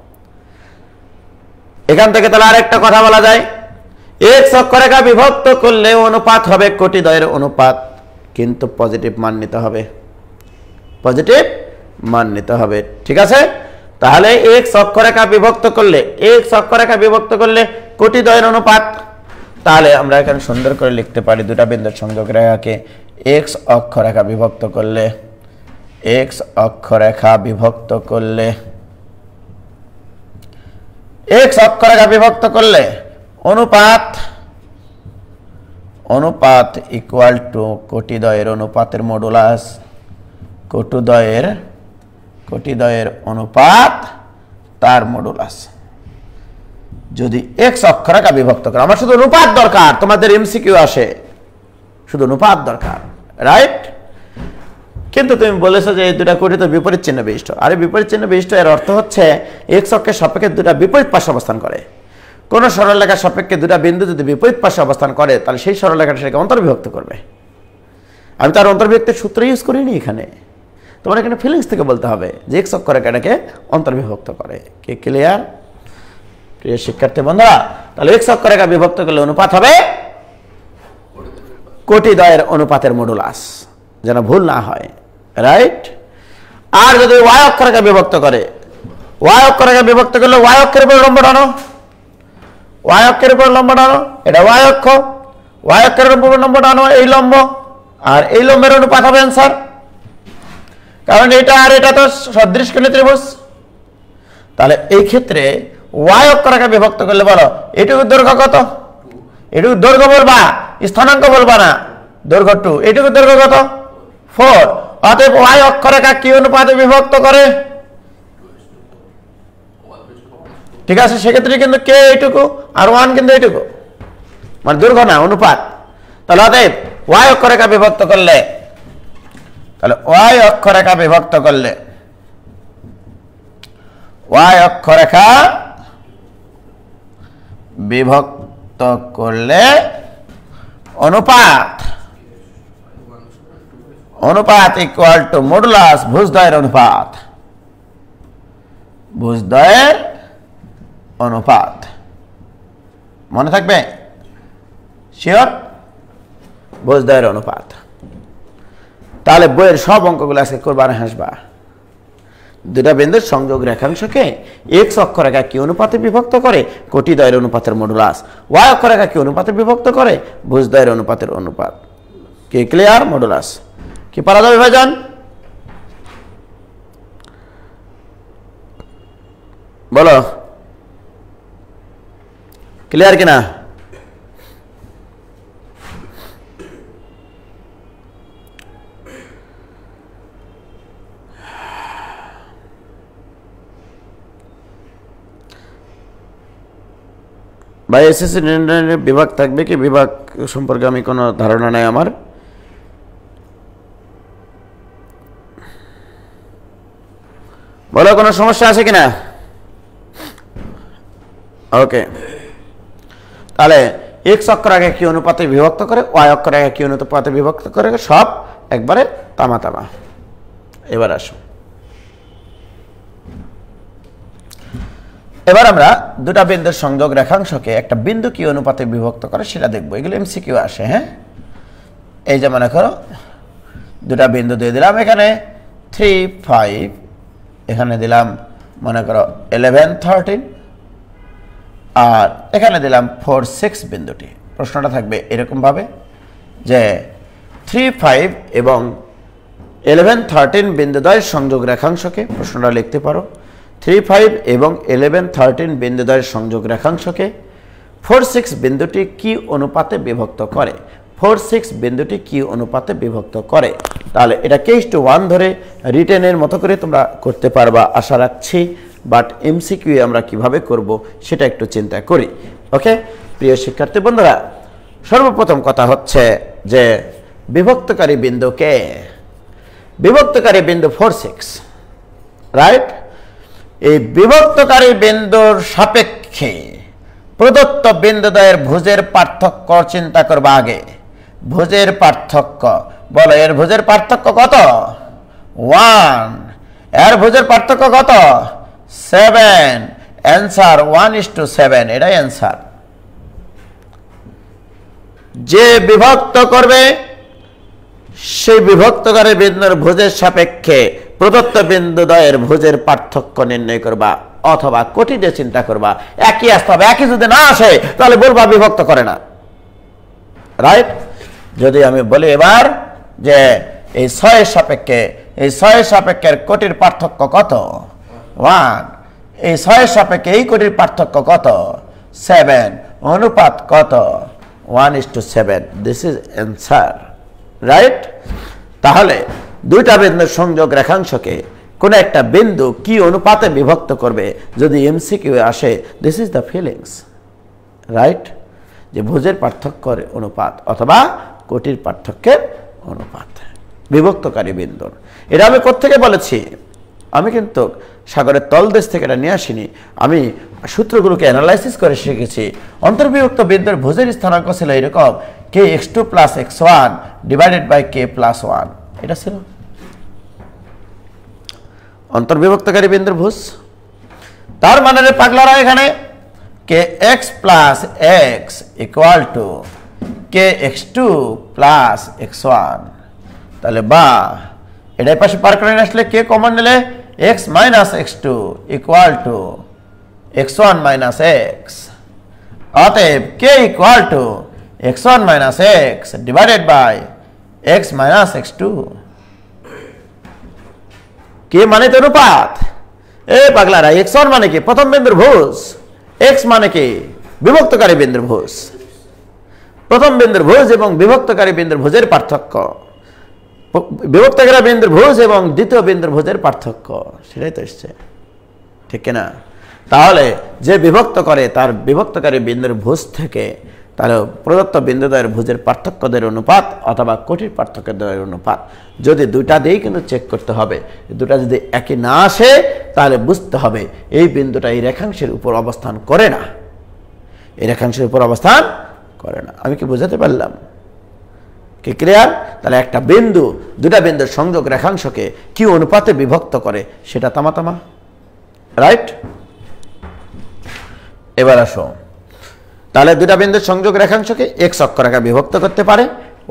এখান থেকে তাহলে আরেকটা কথা বলা যায়, এক্স অক্ষরেখা বিভক্ত করলে অনুপাত হবে কোটিদ্বয়ের অনুপাত। কিন্তু পজিটিভ মান নিতে হবে, পজিটিভ মান নিতে হবে। ঠিক আছে, তাহলে x অক্ষরেখা বিভক্ত করলে, x অক্ষরেখা বিভক্ত করলে কোটি দ্বয়ের অনুপাত। তাহলে আমরা এখানে সুন্দর করে লিখতে পারি দুটা বিন্দুর সংযোগ রেখাকে x অক্ষরেখা বিভক্ত করলে, x অক্ষরেখা বিভক্ত করলে, x অক্ষরেখা বিভক্ত করলে অনুপাত, অনুপাত ইকুয়াল টু কোটি দ্বয়ের অনুপাতের মডুলাস, কোটি দ্বয়ের অনুপাত তার মডুলাস। যদি x অক্ষরেখা বিভক্ত করে, আমার শুধু অনুপাত দরকার, তোমাদের এমসিকিউ আসে শুধু অনুপাত দরকার, রাইট? কিন্তু তুমি বলেছো যে এই দুটা কোটি তো বিপরীত চিহ্ন বিশিষ্ট। আরে বিপরীত চিহ্ন বিশিষ্ট এর অর্থ হচ্ছে x অক্ষের সাপেক্ষে দুটা বিপরীত পাশে অবস্থান করে। কোন সরলরেখার সাপেক্ষে দুটা বিন্দু যদি বিপরীত পাশে অবস্থান করে তাহলে সেই সরলরেখাটা সেটাকে অন্তর্বিভক্ত করবে। আমি তার অন্তর্বিভক্তের সূত্র ইউজ করিনি এখানে, তোমার এখানে ফিলিংস থেকে বলতে হবে যে x অক্ষরেখাটাকে অন্তর্বিভক্ত করে। কি ক্লিয়ার প্রিয় শিক্ষার্থী বন্ধুরা? তাহলে x অক্ষরেখা বিভক্ত করলে অনুপাত হবে কোটি দ্বয়ের অনুপাতের মডুলাস, যেন ভুল না হয়, রাইট? আর যদি y অক্ষরেখা বিভক্ত করে, y অক্ষরেখা বিভক্ত করলে y অক্ষের উপর লম্ব টানো, y অক্ষের উপর লম্ব টানো, এটা y অক্ষ, y অক্ষের উপর লম্ব টানো, এই লম্ব আর এই লম্বের অনুপাত হবে অ্যান্সার। কারণ এটা আর এটা তো সদৃশকোণী ত্রিভুজ। তাহলে এই ক্ষেত্রে y অক্ষরেখা বিভক্ত করলে বলো এটুকুর দৈর্ঘ্য কত? এটুকুর দৈর্ঘ্য বলবা, স্থানাঙ্ক বলবা না, দৈর্ঘ্য 2। এটুকুর দৈর্ঘ্য কত? 4। অতএব y অক্ষরেখা কি অনুপাতে বিভক্ত করে? ঠিক আছে, সেক্ষেত্রে কিন্তু k এইটুকু আর 1 কিন্তু এইটুকু, মানে দৈর্ঘ্য না, অনুপাত। তাহলে অতএব y অক্ষরেখা বিভক্ত করলে, তাহলে y অক্ষরেখা বিভক্ত করলে, y অক্ষরেখা বিভক্ত করলে অনুপাত, অনুপাত ইকুয়াল টু মডুলাস ভুজদ্বয়ের অনুপাত, ভুজদ্বয়ের অনুপাত। মনে থাকবে? শিওর? ভুজদ্বয়ের অনুপাত। তাহলে বইয়ের সব অঙ্কগুলো আজকে করবা আর হাসবা। দুটা বিন্দুর সংযোগ রেখাংশকে x অক্ষরেখা কি অনুপাতে বিভক্ত করে? কোটি দ্বয়ের অনুপাতের মডুলাস। y অক্ষরেখা কি অনুপাতে বিভক্ত করে? ভুজদ্বয়ের অনুপাতের অনুপাত। কি ক্লিয়ার? মডুলাস। কি পারা যাবে ভাইজান? বলো ক্লিয়ার কিনা? ভাই এসএসসি বিভাগ থাকবে কি? বিভাগ সম্পর্কে আমি কোনো ধারণা নাই আমার। বলো কোনো সমস্যা আছে কিনা? ওকে, তাহলে x অক্ষরেখা কি অনুপাতে বিভক্ত করে, y অক্ষরেখা কি অনুপাতে বিভক্ত করে, সব একবারে তামা তামা। এবার আসো, এবার আমরা দুটা বিন্দুর সংযোগ রেখাংশকে একটা বিন্দু কি অনুপাতে বিভক্ত করে সেটা দেখবো। এগুলো এমসিকিউ আসে। হ্যাঁ, এই যে মনে করো দুটা বিন্দু দিয়ে দিলাম, এখানে 3, 5, এখানে দিলাম মনে করো 11, 13, আর এখানে দিলাম 4, 6 বিন্দুটি। প্রশ্নটা থাকবে এরকম ভাবে যে 3, 5 এবং 11, 13 বিন্দুদ্বয়ের সংযোগ রেখাংশকে, প্রশ্নটা লিখতে পারো 3, 5 এবং 11, 13 বিন্দুদ্বয়ের সংযোগ রেখাংশকে 4, 6 বিন্দুটি কি অনুপাতে বিভক্ত করে? 4, 6 বিন্দুটি কি অনুপাতে বিভক্ত করে? তাহলে এটা k:1 ধরে রিটেনের মতো করে তোমরা করতে পারবা আশা রাখছি। বাট এমসিকিউ আমরা কিভাবে করব সেটা একটু চিন্তা করি। ওকে প্রিয় শিক্ষার্থী বন্ধুরা, সর্বপ্রথম কথা হচ্ছে যে বিভক্তকারী বিন্দুকে, বিভক্তকারী বিন্দু 4, 6, রাইট? এই বিভক্তকারী বিন্দুর সাপেক্ষে প্রদত্ত বিন্দুদ্বয়ের ভুজের পার্থক্য চিন্তা করবা আগে। ভুজের পার্থক্য বলো, এর ভুজের পার্থক্য কত? 1। এর ভুজের পার্থক্য কত? 7। অ্যান্সার 1:7, এটাই অ্যান্সার। যে বিভক্ত করবে সেই বিভক্তকারী বিন্দুর ভুজের সাপেক্ষে প্রদত্ত বিন্দুদ্বয়ের ভুজের পার্থক্য নির্ণয় করবা, অথবা কোটি দিয়ে চিন্তা করবা। একই আসতে হবে, একই যদি না আসে তাহলে বলবা বিভক্ত করে না, রাইট? যদি আমি বলি এবার যে এই 6 এর সাপেক্ষে, এই 6 এর সাপেক্ষের কোটির পার্থক্য কত? 1। এই 6 এর সাপেক্ষে এই কোটির পার্থক্য কত? 7। অনুপাত কত? 1:7। This is answer, right? তাহলে দুইটা বিন্দুর সংযোগ রেখাংশকে কোন একটা বিন্দু কি অনুপাতে বিভক্ত করবে যদি এমসিকিউ আসে, this is the feelings, right? যে ভুজের পার্থক্যের অনুপাত অথবা কোটির পার্থক্যের অনুপাত বিভক্তকারী বিন্দুর। এটা আমি কোত্থেকে বলেছি? আমি কিন্তু সাগরের তলদেশ থেকে এটা নিয়ে আসিনি, আমি সূত্রগুলোকে অ্যানালাইসিস করে শিখেছি। অন্তর্বিভক্ত বিন্দুর ভুজের স্থানাঙ্ক ছিল এরকম, kx2 + x1 divided by k+1। এটা ছিল অন্তর্বিভক্তকারী বিন্দুর ভুজ। তার মানে রে পাগলারা, এখানে kx + x = kx2 + x1। তাহলে বা এটাই পাশে পার করে আসলে কে কমন নিলে x - x2 = x1 - x। অতএব k = x1 - x divided by x - x2। কে মানে তো অনুপাত। এ পাগলারা, x1 মানে কি? প্রথম বিন্দুর ভুজ। x মানে কি? বিভক্তকারী বিন্দুর ভুজ। প্রথম বিন্দুর ভুজ এবং বিভক্তকারী বিন্দুর ভুজের পার্থক্য, বিভক্তকারী বিন্দুর ভুজ এবং দ্বিতীয় বিন্দুর ভুজের পার্থক্য, সেটাই তো এসছে, ঠিক কিনা? তাহলে যে বিভক্ত করে তার বিভক্তকারী বিন্দুর ভুজ থেকে তাহলে প্রদত্ত বিন্দুদ্বয়ের ভুজের পার্থক্যদের অনুপাত অথবা কোটির পার্থক্যদ্বয়ের অনুপাত, যদি দুইটা দিয়েই কিন্তু চেক করতে হবে। দুটা যদি একই না আসে তাহলে বুঝতে হবে এই বিন্দুটা এই রেখাংশের উপর অবস্থান করে না, এই রেখাংশের উপর অবস্থান করে না। আমি কি বোঝাতে পারলাম? কি ক্লিয়ার? তাহলে একটা বিন্দু দুটা বিন্দুর সংযোগ রেখাংশকে কি অনুপাতে বিভক্ত করে সেটা তামাতামা, রাইট? এবার আসো, তাহলে দুটা বিন্দুর সংযোগ রেখাংশকে এক্স অক্ষরেখা বিভক্ত করতে পারে,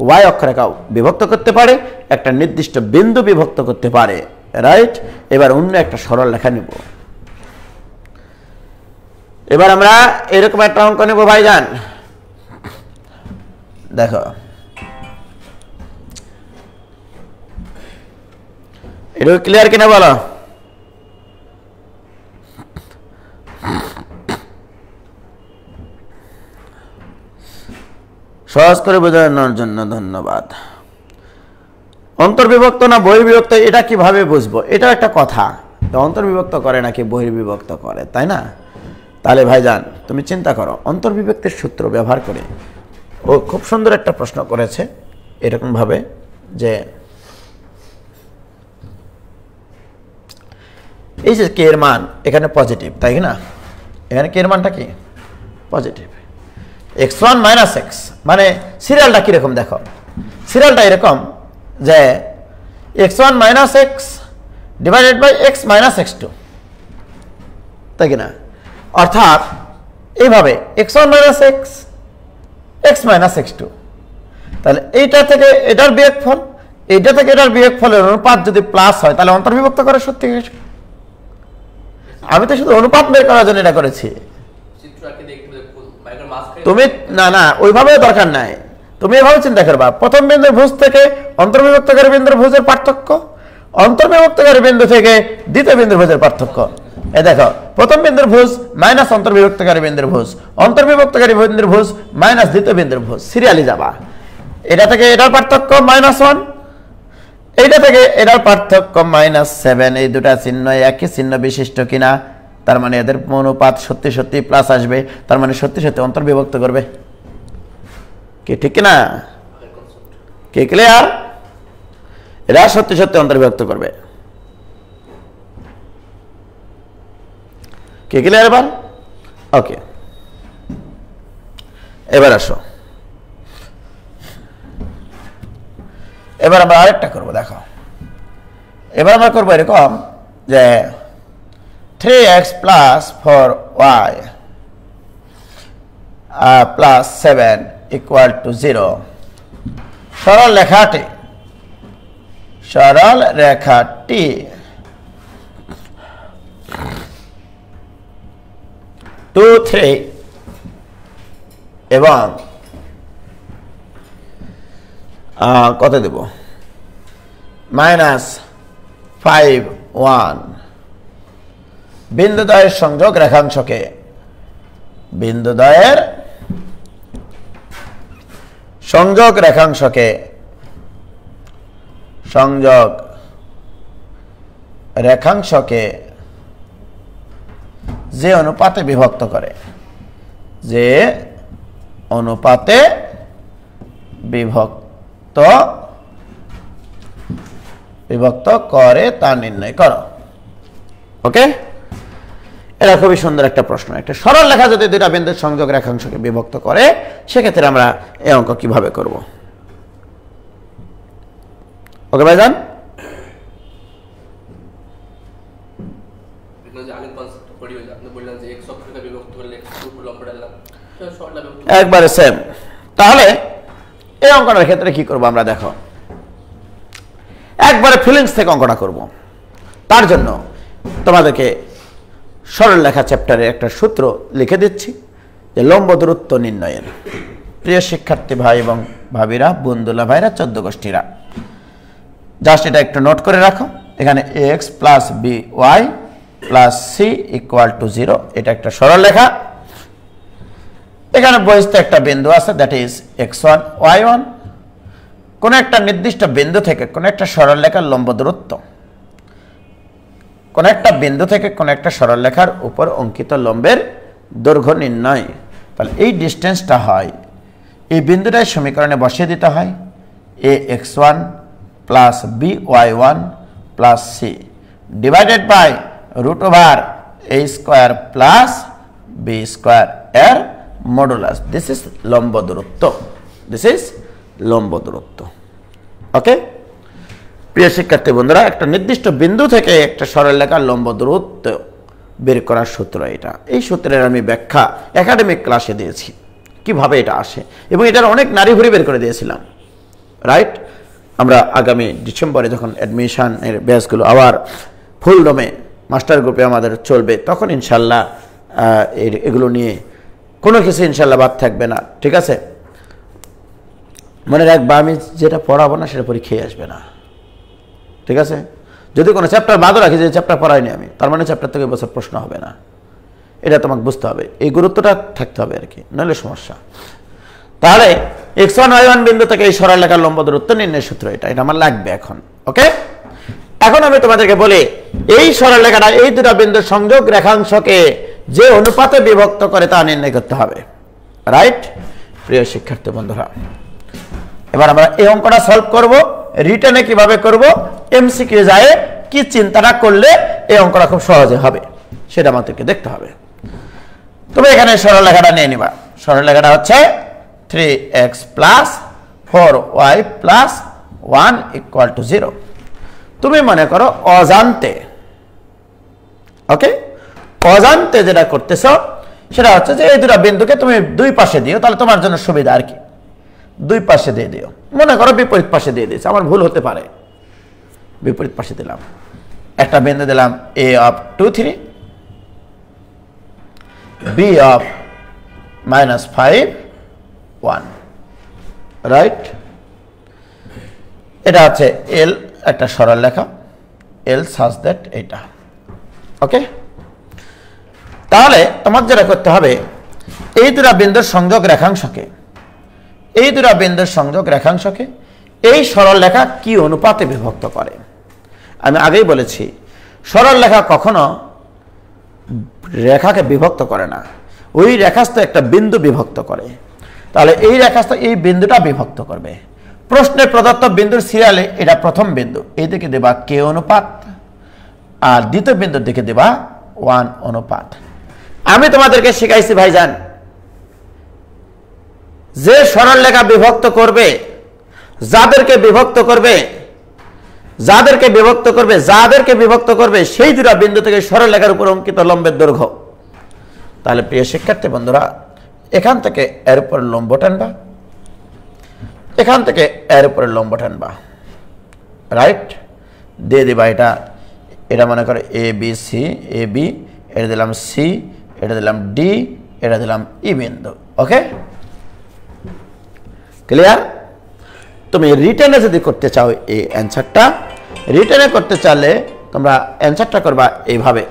ওয়াই অক্ষরেখাও বিভক্ত করতে পারে, একটা নির্দিষ্ট বিন্দু বিভক্ত করতে পারে, রাইট? এবার অন্য একটা সরল রেখা নিব। এবার আমরা এরকম একটা অঙ্ক নেব ভাইজান। দেখো, এটা ক্লিয়ার কিনা বলো? সহজ করে বোঝানোর জন্য ধন্যবাদ। অন্তর্বিভক্ত না বহির্বিভক্ত এটা কিভাবে বুঝবো? এটা একটা কথা, অন্তর্বিভক্ত করে নাকি বহির্বিভক্ত করে, তাই না? তাহলে ভাইজান তুমি চিন্তা করো, অন্তর্বিভক্তের সূত্র ব্যবহার করে ও খুব সুন্দর একটা প্রশ্ন করেছে এরকম ভাবে যে এই যে কে এর মান এখানে পজিটিভ, তাই না? এখানে কে এর মানটা কি? পজিটিভ। x1 - x মানে সিরিয়ালটা কিরকম দেখো, সিরিয়ালটা এরকম যে x1 - x divided by x - x2, তাই কিনা? অর্থাৎ এইভাবে x1 - x x - x2। তাহলে এইটা থেকে এটার বিয়োগফল, এইটা থেকে এটার বিয়োগফলের অনুপাত যদি প্লাস হয় তাহলে অন্তর্বিভক্ত করে সত্যি। আমি তো শুধু অনুপাত বের করার জন্য এটা করেছি। তুমি না ওইভাবে দরকার নাই, তুমি এভাবে চিন্তা করবা, প্রথম বিন্দুর ভুজ থেকে অন্তর্বিভক্তকারী বিন্দুর ভুজের পার্থক্য, অন্তর্বিভক্তকারী বিন্দু থেকে দ্বিতীয় বিন্দুর ভুজের পার্থক্য। এই দেখো, প্রথম বিন্দুর ভুজ মাইনাস অন্তর্বিভক্তকারী বিন্দুর ভুজ, অন্তর্বিভক্তকারী বিন্দুর ভুজ মাইনাস দ্বিতীয় বিন্দুর ভুজ, সিরিয়ালি যাবা। এটা থেকে এটার পার্থক্য -1, এইটা থেকে এটার পার্থক্য -7। এই দুটা চিহ্ন একই চিহ্ন বিশিষ্ট কিনা, তার মানে এদের অনুপাত সত্যি সত্যি প্লাস আসবে, তার মানে সত্যি সত্যি অন্তর্বিভক্ত করবে, কি ঠিক কিনা? কি ক্লিয়ার? এরা সত্যি সত্যি অন্তর্বিভক্ত করবে, কি ক্লিয়ার? এবার ওকে, এবার আসো, এবার আমরা আরেকটা করবো। দেখো, এবার আমরা করবো এরকম যে 3x + 4y + 7 = 0 সরল লেখাটি সরল রেখাটি টু থ্রি এবং কত দেব -5 1 বিন্দুদ্বয়ের সংযোগ রেখাংশকে বিন্দুদ্বয়ের সংযোগ রেখাংশকে সংযোগ রেখাংশকে যে অনুপাতে বিভক্ত করে যে অনুপাতে বিভক্ত করে তা নির্ণয় করো। ওকে, এটা খুবই সুন্দর একটা প্রশ্ন। একটা সরল রেখা যদি দুইটা বিন্দুর সংযোগ রেখাংশকে বিভক্ত করে সেক্ষেত্রে আমরা এই অঙ্ক কিভাবে করব? ওকে ভাইজান, একবারে সেম। তাহলে এই অঙ্কটার ক্ষেত্রে কি করব আমরা? দেখো, একবারে ফিলিংস থেকে অঙ্কটা করব। তার জন্য তোমাদেরকে সরল রেখা চ্যাপ্টারে একটা সূত্র লিখে দিচ্ছি যে লম্ব দূরত্ব নির্ণয়ের। প্রিয় শিক্ষার্থী ভাই এবং ভাবিরা, বন্ধুলা ভাইরা, 14 গোষ্ঠীরা, জাস্ট এটা একটু নোট করে রাখো। এখানে x plus by plus c equal to 0, এটা একটা সরল রেখা। এখানে বহিস্থ একটা বিন্দু আছে, দ্যাট ইজ x1 y1। কোন একটা নির্দিষ্ট বিন্দু থেকে কোন একটা সরল রেখার লম্ব দূরত্ব, কোন একটা বিন্দু থেকে কোন একটা সরল রেখার উপর অঙ্কিত লম্বের দৈর্ঘ্য নির্ণয়। তাহলে এই ডিস্টেন্সটা হয়, এই বিন্দুটাই সমীকরণে বসিয়ে দিতে হয় ax1 plus by1 plus c divided by √a square plus b square এর মডুলাস। দিস ইজ লম্ব দূরত্ব, দিস ইজ লম্ব দূরত্ব। ওকে প্রিয় শিক্ষার্থী বন্ধুরা, একটা নির্দিষ্ট বিন্দু থেকে একটা সরল রেখার লম্ব দূরত্ব বের করার সূত্র এটা। এই সূত্রের আমি ব্যাখ্যা একাডেমিক ক্লাসে দিয়েছি কিভাবে এটা আসে, এবং এটার অনেক নাড়িভুড়ি বের করে দিয়েছিলাম, রাইট? আমরা আগামী ডিসেম্বরে যখন অ্যাডমিশনের ব্যাচগুলো আবার ফুল দমে মাস্টার গ্রুপে আমাদের চলবে, তখন ইনশাল্লাহ এগুলো নিয়ে কোনো কিছু ইনশাল্লাহ বাদ থাকবে না। ঠিক আছে, মনে রাখবা, আমি যেটা পড়াবো না সেটা পরীক্ষায় আসবে না। ঠিক আছে, যদি কোনো চ্যাপ্টার বাদও রাখি যে চ্যাপ্টার পড়াইনি আমি, তার মানে চ্যাপ্টার থেকে বছর প্রশ্ন হবে না, এটা তোমাকে বুঝতে হবে। এই গুরুত্বটা থাকতে হবে আর কি, নইলে সমস্যা। তাহলে x1 y1 বিন্দু থেকে এই সরল রেখার লম্ব দূরত্ব নির্ণয়ের সূত্র এটা আমার লাগবে এখন। ওকে, এখন আমি তোমাদেরকে বলি এই সরল রেখাটা এই দুটো বিন্দুর সংযোগ রেখাংশকে যে অনুপাতে বিভক্ত করে তা নির্ণয় করতে হবে, রাইট? প্রিয় শিক্ষার্থী বন্ধুরা, এবার আমরা এই অঙ্কটা সলভ করব। রিটেনে কিভাবে করব, এমসিকিউ যায় কি চিন্তাটা করলে এই অঙ্কটা খুব সহজে হবে সেটা আমাদেরকে দেখতে হবে। তবে এখানে সরল রেখাটা নিয়ে নিবা। সরল রেখাটা হচ্ছে 3x plus 4y plus 1 equal to 0। তুমি মনে করো অজান্তে, ওকে, অজান্তে যেটা করতেছ সেটা হচ্ছে যে এই দুটো বিন্দুকে তুমি দুই পাশে দিও, তাহলে তোমার জন্য সুবিধা আর কি, দুই পাশে দিয়ে দিও। মনে করো বিপরীত পাশে দিয়ে দিয়েছে, আমার ভুল হতে পারে, বিপরীত পাশে দিলাম। একটা বিন্দু দিলাম a of 2 3, b of -5 1, right? এটা হচ্ছে l, একটা সরল রেখা l such that এটা। ওকে, তাহলে তোমার যেটা করতে হবে, এই দুটো বিন্দুর সংযোগ রেখাংশকে, এই দুটো বিন্দুর সংযোগ রেখাংশকে এই সরল রেখা কি অনুপাতে বিভক্ত করে। আমি আগেই বলেছি সরল রেখা কখনো রেখাকে বিভক্ত করে না, ওই রেখাস্থ একটা বিন্দু বিভক্ত করে। তাহলে এই রেখাস্থ এই বিন্দুটা বিভক্ত করবে। প্রশ্নে প্রদত্ত বিন্দুর সিরিয়ালে এটা প্রথম বিন্দু, এই দিকে দেবা k অনুপাত, আর দ্বিতীয় বিন্দুর দিকে দেবা 1 অনুপাত। আমি তোমাদেরকে শিখাইছি ভাইজান, যে সরল রেখা বিভক্ত করবে, যাদেরকে বিভক্ত করবে, যাদেরকে বিভক্ত করবে, যাদেরকে বিভক্ত করবে সেই দুটো বিন্দু থেকে সরল রেখার উপর অঙ্কিত লম্বের দৈর্ঘ্য। তাহলে প্রিয় শিক্ষার্থী বন্ধুরা, এখান থেকে এর উপর লম্ব টানবা, এখান থেকে এর উপরে লম্ব টানবা, রাইট, দিয়ে দিবা এটা মনে করো ABC, AB, এটা দিলাম C, এটা দিলাম D, এটা দিলাম E বিন্দু। ওকে, ক্লিয়ার? তুমি রিটেনে যদি করতে চাও এই অ্যান্সারটা, রিটেনে করতে চাইলে তোমরা অ্যান্সারটা করবা এইভাবে,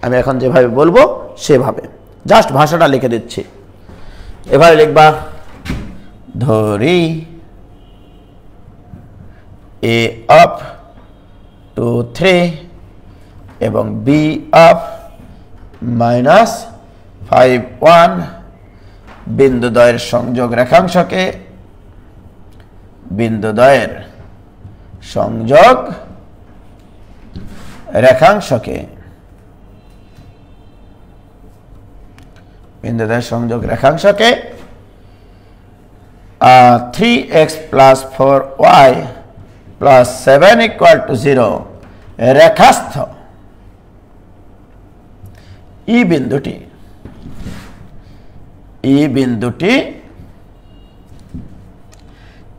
আমি এখন যেভাবে বলবো সেভাবে, জাস্ট ভাষাটা লিখে দিচ্ছি। এভাবে লিখবা, ধরি A অফ 2, 3 এবং B অফ -5, 1 বিন্দুদ্বয়ের সংযোগ রেখাংশকে বিন্দুদ্বয়ের সংযোগ রেখাংশকে 3x + 4y + 7 = 0 রেখাস্থ ই বিন্দুটি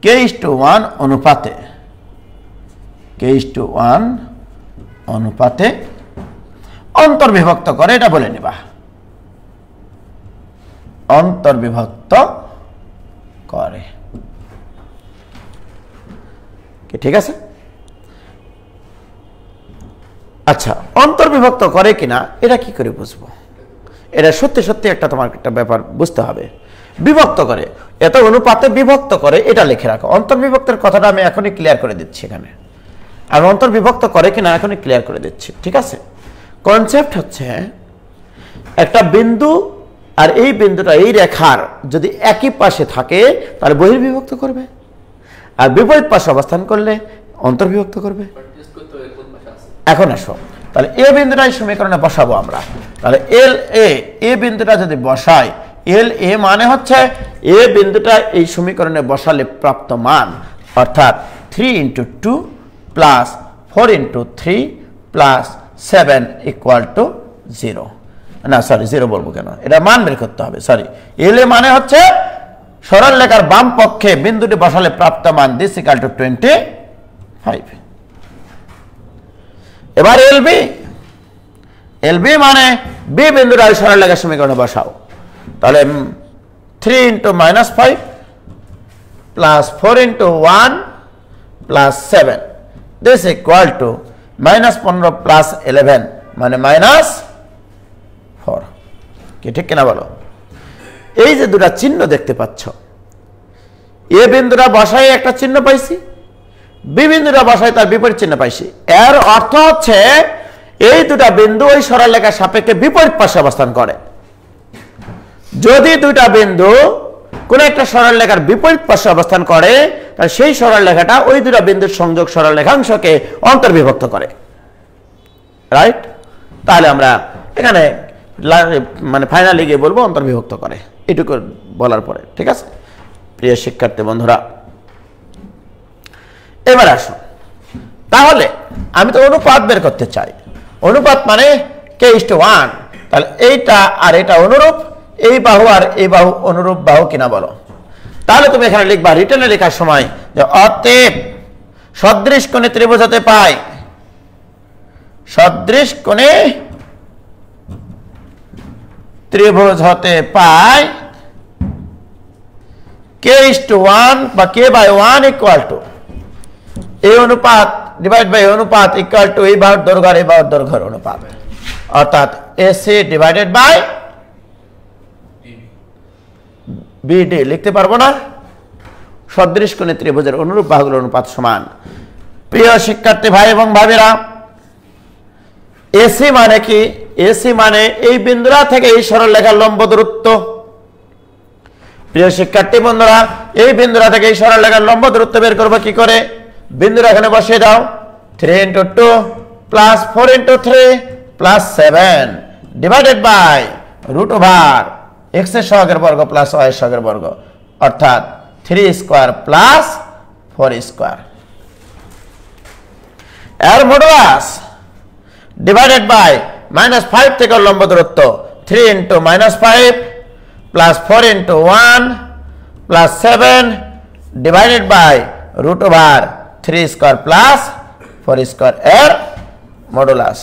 k:1 অনুপাতে অন্তর্বিভক্ত করে, এটা বলে নিবা, অন্তর্বিভক্ত করে। ঠিক আছে? আচ্ছা, অন্তর্বিভক্ত করে কিনা এটা কি করে বুঝবো? এটা সত্যি সত্যি তোমার একটা ব্যাপার বুঝতে হবে। বিভক্ত করে, এত অনুপাতে বিভক্ত করে, এটা লিখে রাখো। অন্তর্বিভক্তের কথাটা আমি এখনই ক্লিয়ার করে দিচ্ছি এখানে, আমি অন্তর্বিভক্ত করে কিনা এখনই ক্লিয়ার করে দিচ্ছি। ঠিক আছে? কনসেপ্ট হচ্ছে, একটা বিন্দু আর এই বিন্দুটা এই রেখার যদি একই পাশে থাকে তাহলে বহির্বিভক্ত করবে, আর বিপরীত পাশে অবস্থান করলে অন্তর্বিভক্ত করবে। এখন আসো, তাহলে এ বিন্দুটা এই সমীকরণে বসাবো আমরা। তাহলে এ বিন্দুটা যদি বসাই, মানে হচ্ছে এ বিন্দুটা এই সমীকরণে বসালে প্রাপ্ত মান, অর্থাৎ 3 × 2 + 4 × 3 + 7 = 0। না সরি, 0 বলবো কেন, এটা মান বের করতে হবে। সরি, মানে হচ্ছে সরল রেখার বাম পক্ষে বিন্দুটি বসালে প্রাপ্ত মান, this = 25। এবার LB মানে বি বিন্দুটা সরল রেখার সমীকরণে বসাও। তাহলে 3 × -5 + 4 × 1 + 7, this = -15 + 11 মানে -4। কি ঠিক কিনা বলো? এই যে দুটা চিহ্ন দেখতে পাচ্ছ, এ বিন্দুটা বসাই একটা চিহ্ন পাইছি, বি বিন্দুটা বসাই তার বিপরীত চিহ্ন পাইছি। এর অর্থ হচ্ছে এই দুটা বিন্দু ওই সরল রেখার সাপেক্ষে বিপরীত পাশে অবস্থান করে। যদি দুটা বিন্দু কোন একটা সরল রেখার বিপরীত পাশে অবস্থান করে, তাহলে সেই সরল রেখাটা ওই দুটা বিন্দুর সংযোগ সরল রেখাংশকে অন্তর্বিভক্ত করে। রাইট? তাহলে আমরা এখানে মানে ফাইনালি গিয়ে বলবো অন্তর্বিভক্ত করে, এটুকু বলার পরে। ঠিক আছে প্রিয় শিক্ষার্থী বন্ধুরা, এবার আসুন, তাহলে আমি তো অনুপাত বের করতে চাই। অনুপাত মানে k:1, তাহলে এইটা আর এটা অনুরূপ, এই বাহু আর এই বাহু অনুরূপ বাহু কিনা বলো। তাহলে তুমি এখানে লিখবা রিটেনে লেখার সময় যে অতএব সদৃশ কোণে ত্রিভুজ হতে পায়, সদৃশ কোণে ত্রিভুজ হতে পায় k:1 বা k/1 = এই অনুপাত ডিভাইড বাই অনুপাত ইকুয়াল টু এই বাহুর দৈর্ঘ্য আর এই বাহুর দৈর্ঘ্যের অনুপাত, অর্থাৎ AC ডিভাইডেড বাই BD। লিখতে পারবো না? সদৃশ কোণে ত্রিভুজের অনুরূপ বাহুগুলোর অনুপাত সমান। প্রিয় শিক্ষার্থী ভাই এবং ভাবিরা, AC মানে কি? AC মানে এই বিন্দুরা থেকে এই সরল রেখার লম্ব দূরত্ব। প্রিয় শিক্ষার্থী বন্ধুরা, এই বিন্দুরা থেকে এই সরল রেখার লম্ব দূরত্ব বের করবো কি করে? বিন্দুরা এখানে বসিয়ে দাও, 3 × 2 + 4 × 3 + 7 ডিভাইডেড বাই √x এর সহগের বর্গ প্লাস y এর সহগের বর্গ, অর্থাৎ 3² + 4²। এর মডুলাস ডিভাইডেড বাই -5 থেকে লম্ব দূরত্ব 3 × -5 + 4 × 1 + 7 divided by 3 square plus 4 square এর মডুলাস।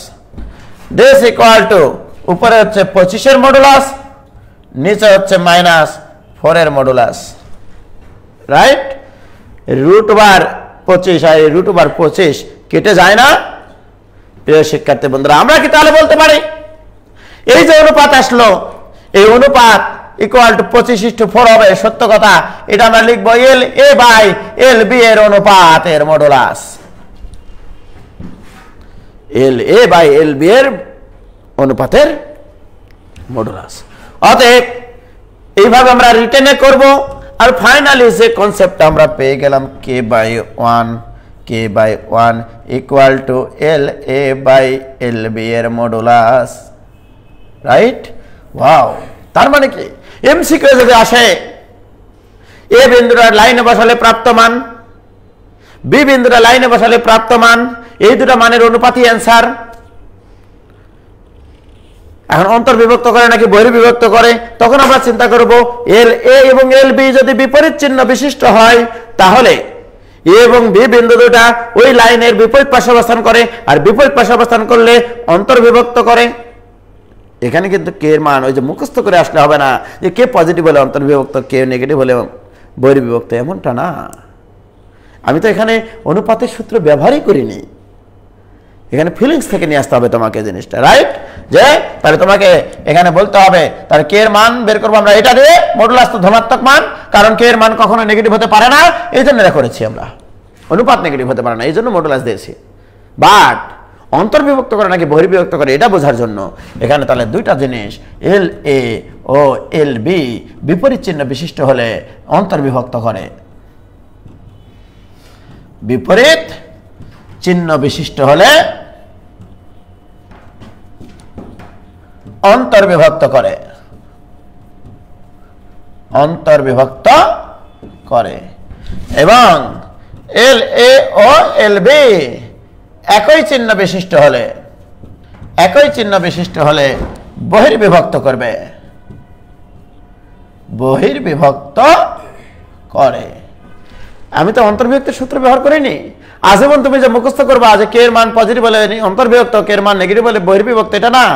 দিস ইকুয়াল টু উপরে হচ্ছে 25 এর মডুলাস, নিচে হচ্ছে -4 এর মডুলাস, রাইট? √25 আর √25 কেটে যায় না? প্রিয় শিক্ষার্থী বন্ধুরা, আমরা কি তাহলে বলতে পারি এই যে অনুপাত আসলো, এই অনুপাত ইকুয়াল টু 25:4 হবে? সত্য কথা, এটা আমরা লিখবো LA/LB এর অনুপাত এর মডুলাস, LA/LB এর অনুপাতের মডুলাস। অতএব এইভাবে আমরা রিটেনে করব। আর ফাইনালি যে কনসেপ্ট আমরা পেয়ে গেলাম k/1 ইকুয়াল টু LA/LB এর মডুলাস, রাইট? ওয়াও! তার মানে কি এমসিকিউ যদি আসে এ বিন্দুটা লাইনে বসালে প্রাপ্ত মান, বি বিন্দুটা লাইনে বসালে প্রাপ্ত মান, এই দুটো মানের অনুপাতই অ্যান্সার। এখন অন্তর্বিভক্ত করে নাকি বহির্বিভক্ত করে, তখন আমরা চিন্তা করব LA এবং LB যদি বিপরীত চিহ্ন বিশিষ্ট হয় তাহলে এ এবং বি বিন্দু দুটা ওই লাইনের বিপরীত পাশে অবস্থান করে, আর বিপরীত পাশে অবস্থান করলে অন্তর্বিভক্ত করে। এখানে কিন্তু কে এর মান ওই যে মুখস্থ করে আসলে হবে না যে কে পজিটিভ হলে অন্তর্বিভক্ত, কে নেগেটিভ হলে বহির্বিভক্ত, এমনটা না। আমি তো এখানে অনুপাতের সূত্র ব্যবহারই করিনি, এখানে ফিলিংস থেকে নিয়ে আসতে হবে তোমাকে জিনিসটা, রাইট? যে তাহলে তোমাকে এখানে বলতে হবে তাহলে কে এর মান বের করবো আমরা এটা দিয়ে, মডুলাস তো ধনাত্মক মান, কারণ কে এর মান কখনো নেগেটিভ হতে পারে না, এই জন্য এটা করেছি আমরা। অনুপাত নেগেটিভ হতে পারে না, এই জন্য মডুলাস দিয়েছি। বাট অন্তর্বিভক্ত করে নাকি বহির্বিভক্ত করে এটা বোঝার জন্য এখানে তাহলে দুইটা জিনিস, LA ও LB বিপরীত চিহ্ন বিশিষ্ট হলে অন্তর্বিভক্ত করে, বিপরীত চিহ্ন বিশিষ্ট হলে অন্তর্বিভক্ত করে, অন্তর্বিভক্ত করে। এবং LA ও LB একই চিহ্ন বিশিষ্ট হলে, একই চিহ্ন বিশিষ্ট হলে বহির্বিভক্ত করবে, বহির্বিভক্ত করে। আমি তো অন্তর্বিভক্তের সূত্র ব্যবহার করিনি। আজীবন তুমি যে মুখস্থ করবা যে কে এর মান পজিটিভ হলে অন্তর্বিভক্ত, কে এর মান নেগেটিভ হলে বহির্বিভক্ত, এটা না।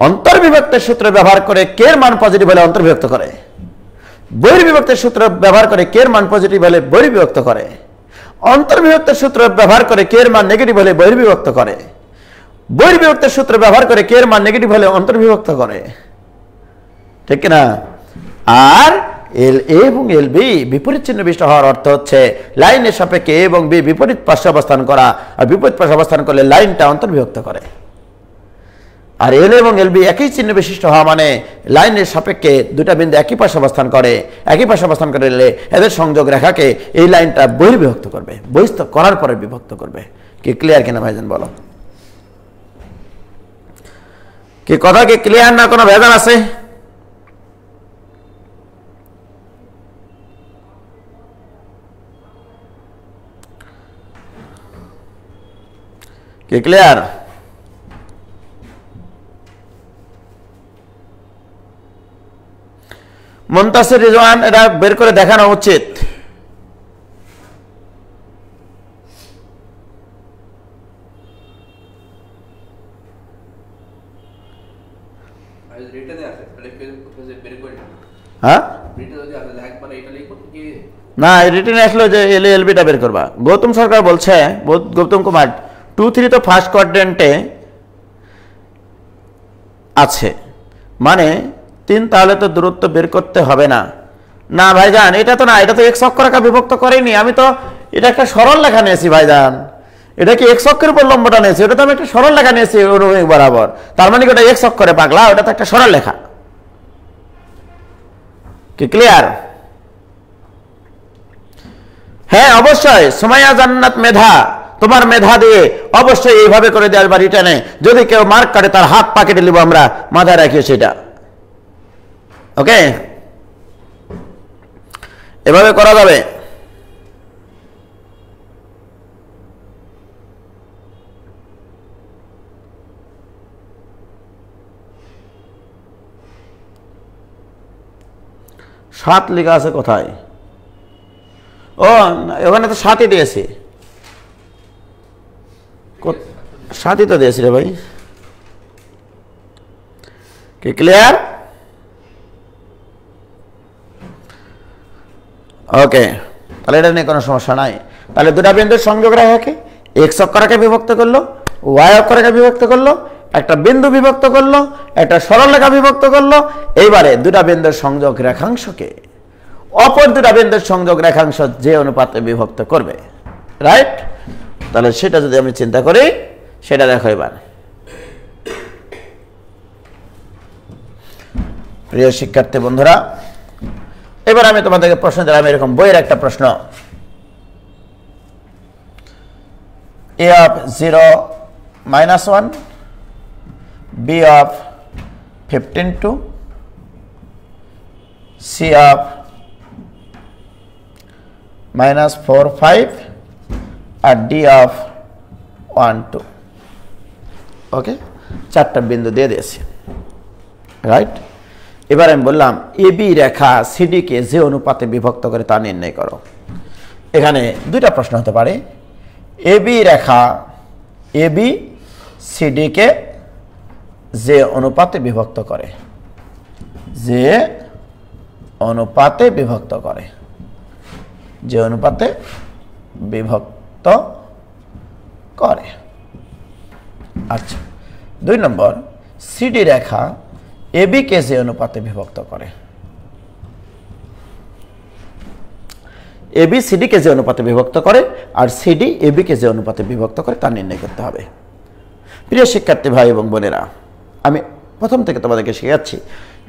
অন্তর্বিভক্তের সূত্র ব্যবহার করে কে এর মান পজিটিভ হলে অন্তর্বিভক্ত করে, বহির্বিভক্তের সূত্র ব্যবহার করে কে এর মান পজিটিভ হলে বহির্বিভক্ত করে, অন্তর্বিভক্তের সূত্র ব্যবহার করে কে এর মান নেগেটিভ হলে বহির্বিভক্ত করে, বহির্বিভক্তের সূত্র ব্যবহার করে কে এর মান নেগেটিভ হলে অন্তর্বিভক্ত করে, ঠিক না? আর LA এবং LB বিপরীত চিহ্ন বিশিষ্ট হওয়ার অর্থ হচ্ছে লাইনের সাপেক্ষে A এবং B বিপরীত পাশে অবস্থান করা, আর বিপরীত পাশে অবস্থান করলে লাইনটা অন্তর্বিভক্ত করে। আর LA এবং LB একই চিহ্ন বিশিষ্ট হওয়া মানে লাইনের সাপেক্ষে দুটা বিন্দু একই পাশে অবস্থান করে, একই পাশে অবস্থান করলে এদের সংযোগ রেখাকে এই লাইনটা বহির্বিভক্ত করবে, বহিস্থ করার পরে বিভক্ত করবে। কি ক্লিয়ার কিনা ভাইজান বলো? কি কথা কি ক্লিয়ার না কোনো ভেজাল আছে? কি ক্লিয়ার? মুনতাসির রিজওয়ান, এটা বের করে দেখানো উচিত। হ্যাঁ না, রিটেনে আসলো যে LA LBটা বের করবা। গৌতম সরকার বলছে, গৌতম কুমার 2-3 তো ফার্স্ট কোয়াড্রেন্টে আছে, মানে 3, তাহলে তো দূরত্ব বের করতে হবে না। না ভাইজান, এটা তো না, এটা তো এক্স অক্ষরেখা বিভক্ত করেনি। আমি তো এটা একটা সরল লেখা নিয়েছি ভাইজান, এটা কি এক্স অক্ষের উপর লম্বটা নিয়েছি, ওটা তো আমি একটা সরল লেখা নিয়েছি অনুভূমিক বরাবর। তার মানে কি ওটা এক্স অক্ষরে পাগলা, ওটা তো একটা সরল লেখা। কি ক্লিয়ার? হ্যাঁ অবশ্যই সুমাইয়া জান্নাত মেধা, তোমার মেধা দিয়ে অবশ্যই এইভাবে করে দিয়ে আসবা রিটার্নে। যদি কেউ মার্ক কাটে তার হাত পা কেটে নিব আমরা, মাথায় রাখিও সেটা। ওকে, এভাবে করা যাবে। সাত লেখা আছে কোথায়? ও ওখানে তো 7ই দিয়েছি, 7ই তো দিয়েছি রে ভাই। কি ক্লিয়ার? ওকে, তাহলে এটা নিয়ে কোনো সমস্যা নাই। তাহলে দুটা বিন্দুর সংযোগ রেখাকে এক্স অক্ষরেখা বিভক্ত করলো, ওয়াই অক্ষরেখা বিভক্ত করলো, একটা বিন্দু বিভক্ত করলো, একটা সরলরেখা বিভক্ত করলো। এইবারে দুটা বিন্দুর সংযোগ রেখাংশকে অপর দুটা বিন্দুর সংযোগ রেখাংশ যে অনুপাতে বিভক্ত করবে, রাইট? তাহলে সেটা যদি আমি চিন্তা করি, সেটা দেখো এবার। প্রিয় শিক্ষার্থী বন্ধুরা, এবার আমি তোমাদেরকে প্রশ্ন দিলাম এরকম বইয়ের একটা প্রশ্ন। a of 0 minus 1, b of 15 2, c of minus 4 5 R d of 1 2। ওকে, 4টা বিন্দু দিয়ে দিয়েছি, রাইট? এবার আমি বললাম এ বি রেখা সিডি কে যে অনুপাতে বিভক্ত করে তা নির্ণয় করো। এখানে দুইটা প্রশ্ন হতে পারে। A B Rekha A B CD কে যে অনুপাতে বিভক্ত করে, যে অনুপাতে বিভক্ত করে, যে অনুপাতে বিভক্ত করে। আচ্ছা, 2 নম্বর, সিডি রেখা এবি কে যে অনুপাতে বিভক্ত করে, এবি সিডি কে যে অনুপাতে বিভক্ত করে আর সিডি এবি কে যে অনুপাতে বিভক্ত করে তা নির্ণয় করতে হবে। প্রিয় শিক্ষার্থী ভাই এবং বোনেরা, আমি প্রথম থেকে তোমাদেরকে শেখাচ্ছি,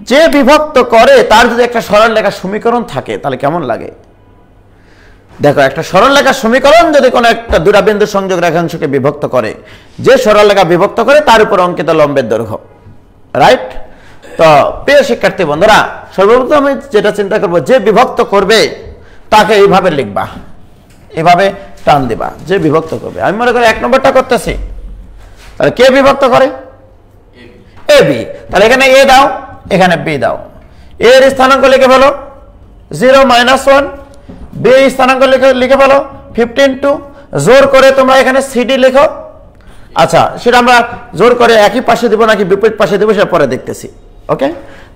যে বিভক্ত করে তার যদি একটা সরলরেখা সমীকরণ থাকে তাহলে কেমন লাগে। দেখো, একটা সরলরেখা সমীকরণ যদি কোনো একটা দুটা বিন্দু সংযোগ রেখাংশকে বিভক্ত করে, যে সরলরেখা বিভক্ত করে তার উপর অঙ্কিত লম্বের দৈর্ঘ্য, রাইট? তো প্রিয় শিক্ষার্থী বন্ধুরা, সর্বপ্রথম আমি যেটা চিন্তা করব, যে বিভক্ত করবে তাকে এইভাবে লিখবা, এভাবে টান দিবা, যে বিভক্ত করবে। আমি মনে করি 1 নম্বরটা করতেছি, তাহলে কে বিভক্ত করে? A B. তাহলে এখানে এ দাও, এখানে বি দাও। এর স্থানাঙ্ক লিখে ফেলো 0 - 1, বি স্থানাঙ্ক লিখে ফেলো 15 2। জোর করে তোমরা এখানে সিডি লিখো। আচ্ছা, সেটা আমরা জোর করে একই পাশে দিব নাকি বিপরীত পাশে দিব সেটা পরে দেখতেছি। ওকে,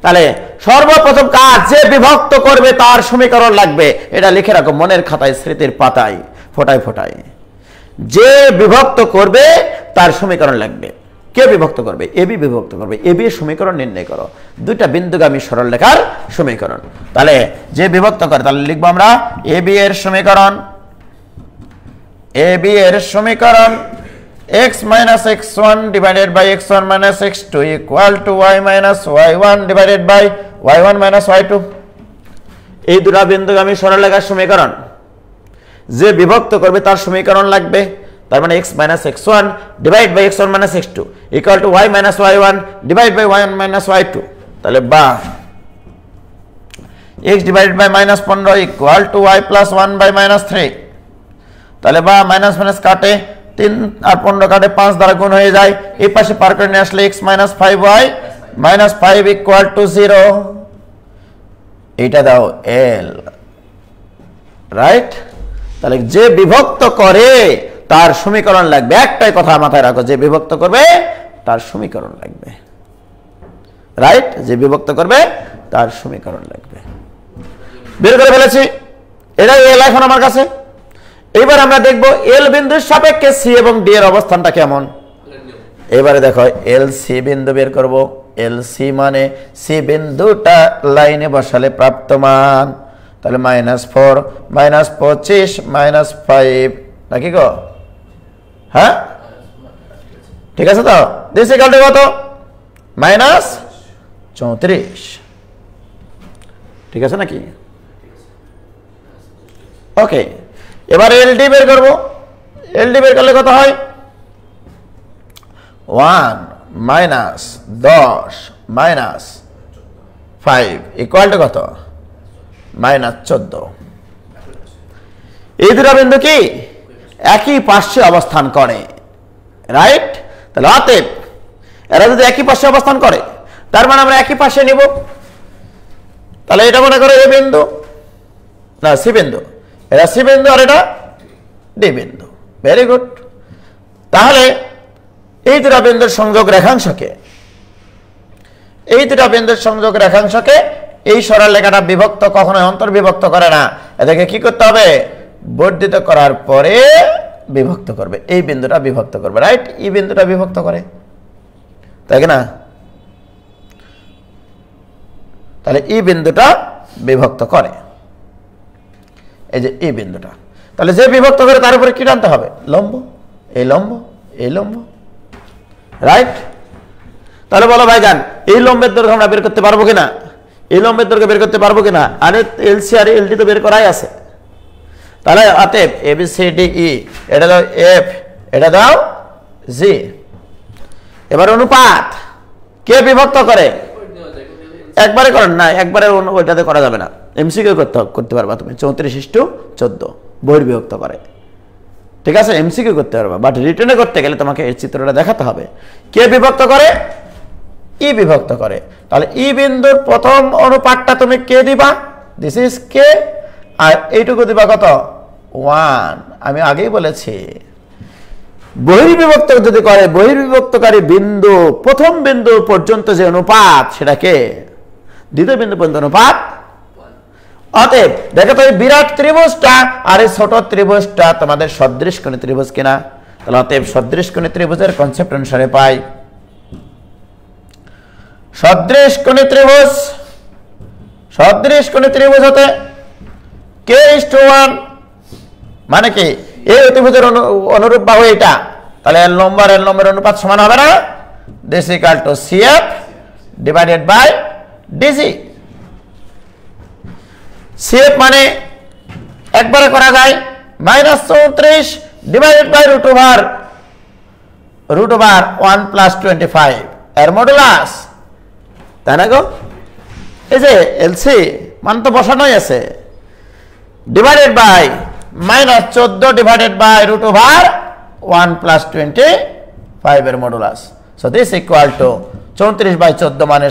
তাহলে সর্বপ্রথম কাজ, যে বিভক্ত করবে তার সমীকরণ লাগবে। এটা লিখে রাখো মনের খাতায়, স্মৃতির পাতায়, ফোটায় ফোটায়। যে বিভক্ত করবে তার সমীকরণ লাগবে। কে বিভক্ত করবে? এবি বিভক্ত করবে। এবি এর সমীকরণ নির্ণয় করো, দুইটা বিন্দুগামী সরলরেখার সমীকরণ। তাহলে যে বিভক্ত করে, তাহলে লিখবো আমরা এবি এর সমীকরণ, এবি এর সমীকরণ x minus x1 divided by x1 minus x2 equal to y minus y1 divided by y1 minus y2। এই দুটা বিন্দুগামী সরলরেখার সমীকরণ। যে বিভক্ত করবে তার সমীকরণ লাগবে, তার মানে x minus x1 divided by x1 minus x2 equal to y minus y1 divided by y1 minus y2। তাহলে বা x divided by minus 15 equal to y plus 1 by minus 3। তাহলে বা মাইনাস মাইনাস কাটে, 3 আর 15 কাটে 5 দ্বারা গুণ হয়ে যায়। এই পাশে পার করে নিয়ে আসলে x minus 5y minus 5 equal to 0। এইটা দাও l, রাইট? তাহলে যে বিভক্ত করে তার সমীকরণ লাগবে। একটাই কথা মাথায় রাখো, যে বিভক্ত করবে তার সমীকরণ লাগবে, রাইট? যে বিভক্ত করবে তার সমীকরণ লাগবে। বের করে ফেলেছি, এটাই এল এখন আমার কাছে। এবার আমরা দেখব এল বিন্দুর সাপেক্ষে সি এবং ডি এর অবস্থানটা কেমন। এবারে দেখো এল সি বিন্দু বের করব। এল সি মানে সি বিন্দুটা লাইনে বসালে প্রাপ্ত মান। তাহলে -4 -25 -5 নাকি গো? হ্যাঁ, ঠিক আছে তো? দিস ইকুয়াল টু কত? -34। ঠিক আছে নাকি? ওকে, এবার এলডি বের করব। এলডি বের করলে কত হয়? 1 - 10 - 5 ইকুয়াল টু কত? -14। এই দুটো বিন্দু কি একই পাশে অবস্থান করে, রাইট? তাহলে অতএব এরা যদি একই পাশে অবস্থান করে তার মানে আমরা একই পাশে নিব। তাহলে এটা মনে করো এ বিন্দু, না সি বিন্দু, এটা সি বিন্দু আর এটা ডি বিন্দু। Very good. তাহলে এই দুটো বিন্দুর সংযোগ রেখাংশকে এই সরলরেখাটা বিভক্ত কখনোই অন্তর্বিভক্ত করে না। এটাকে কি করতে হবে? বর্ধিত করার পরে বিভক্ত করবে। এই বিন্দুটা বিভক্ত করবে, রাইট? এই বিন্দুটা বিভক্ত করে, তাই না? তাহলে এই বিন্দুটা বিভক্ত করে, এই যে এই বিন্দুটা। তাহলে যে বিভক্ত করে তার উপরে কি টানতে হবে? লম্ব। এই লম্ব, এই লম্ব, রাইট? তাহলে বলো ভাইজান, এই লম্বের দৈর্ঘ্য আমরা বের করতে পারবো কিনা? এই লম্বের দৈর্ঘ্য বের করতে পারবো কিনা? আরে এলসি আর এলডি তো বের করাই আছে। তাহলে অতএব ABCDE, এটা দাও এফ, এটা দাও জি। এবার অনুপাত কে বিভক্ত করে? একবারে করেন না, একবারে ওইটাতে করা যাবে না। এমসিকিউ করতে পারবা তুমি 34:14 বহির্বিভক্ত করে, ঠিক আছে? এমসিকিউ করতে পারবা, বাট রিটেনে করতে গেলে তোমাকে এই চিত্রটা দেখাতে হবে। কে বিভক্ত করে? ই বিভক্ত করে। তাহলে ই বিন্দুর প্রথম অনুপাতটা তুমি কে দিবা? দিস ইজ কে। আর এইটুকু দিবা কত? 1। আমি আগেই বলেছি বহির্বিভক্ত যদি করে, বহির্বিভক্তকারী বিন্দু প্রথম বিন্দু পর্যন্ত যে অনুপাত সেটাকে দ্বিতীয় বিন্দু পর্যন্ত অনুপাত। অতএব দেখো তো এই বিরাট ত্রিভুজটা আর এই ছোট ত্রিভুজটা তোমাদের সদৃশকোণী ত্রিভুজ কিনা? তাহলে অতএব সদৃশকোণী ত্রিভুজের কনসেপ্ট অনুসারে পাই সদৃশকোণী ত্রিভুজ হতে k:1 মানে কি? এই ত্রিভুজের অনুরূপ বাহু এটা। তাহলে এল নম্বর অনুপাত সমান হবে না? This equal to CF divided by DG। CF মানে একবারে করা যায় -34 ডিভাইডেড বাই √1 + 25 এর মডুলাস, তাই না গো? এই যে এলসি মান তো বসানোই আছে, ডিভাইডেড বাই -14 ডিভাইডেড বাই √1 + 25 এর modulus. So this equal two 34/14 মানে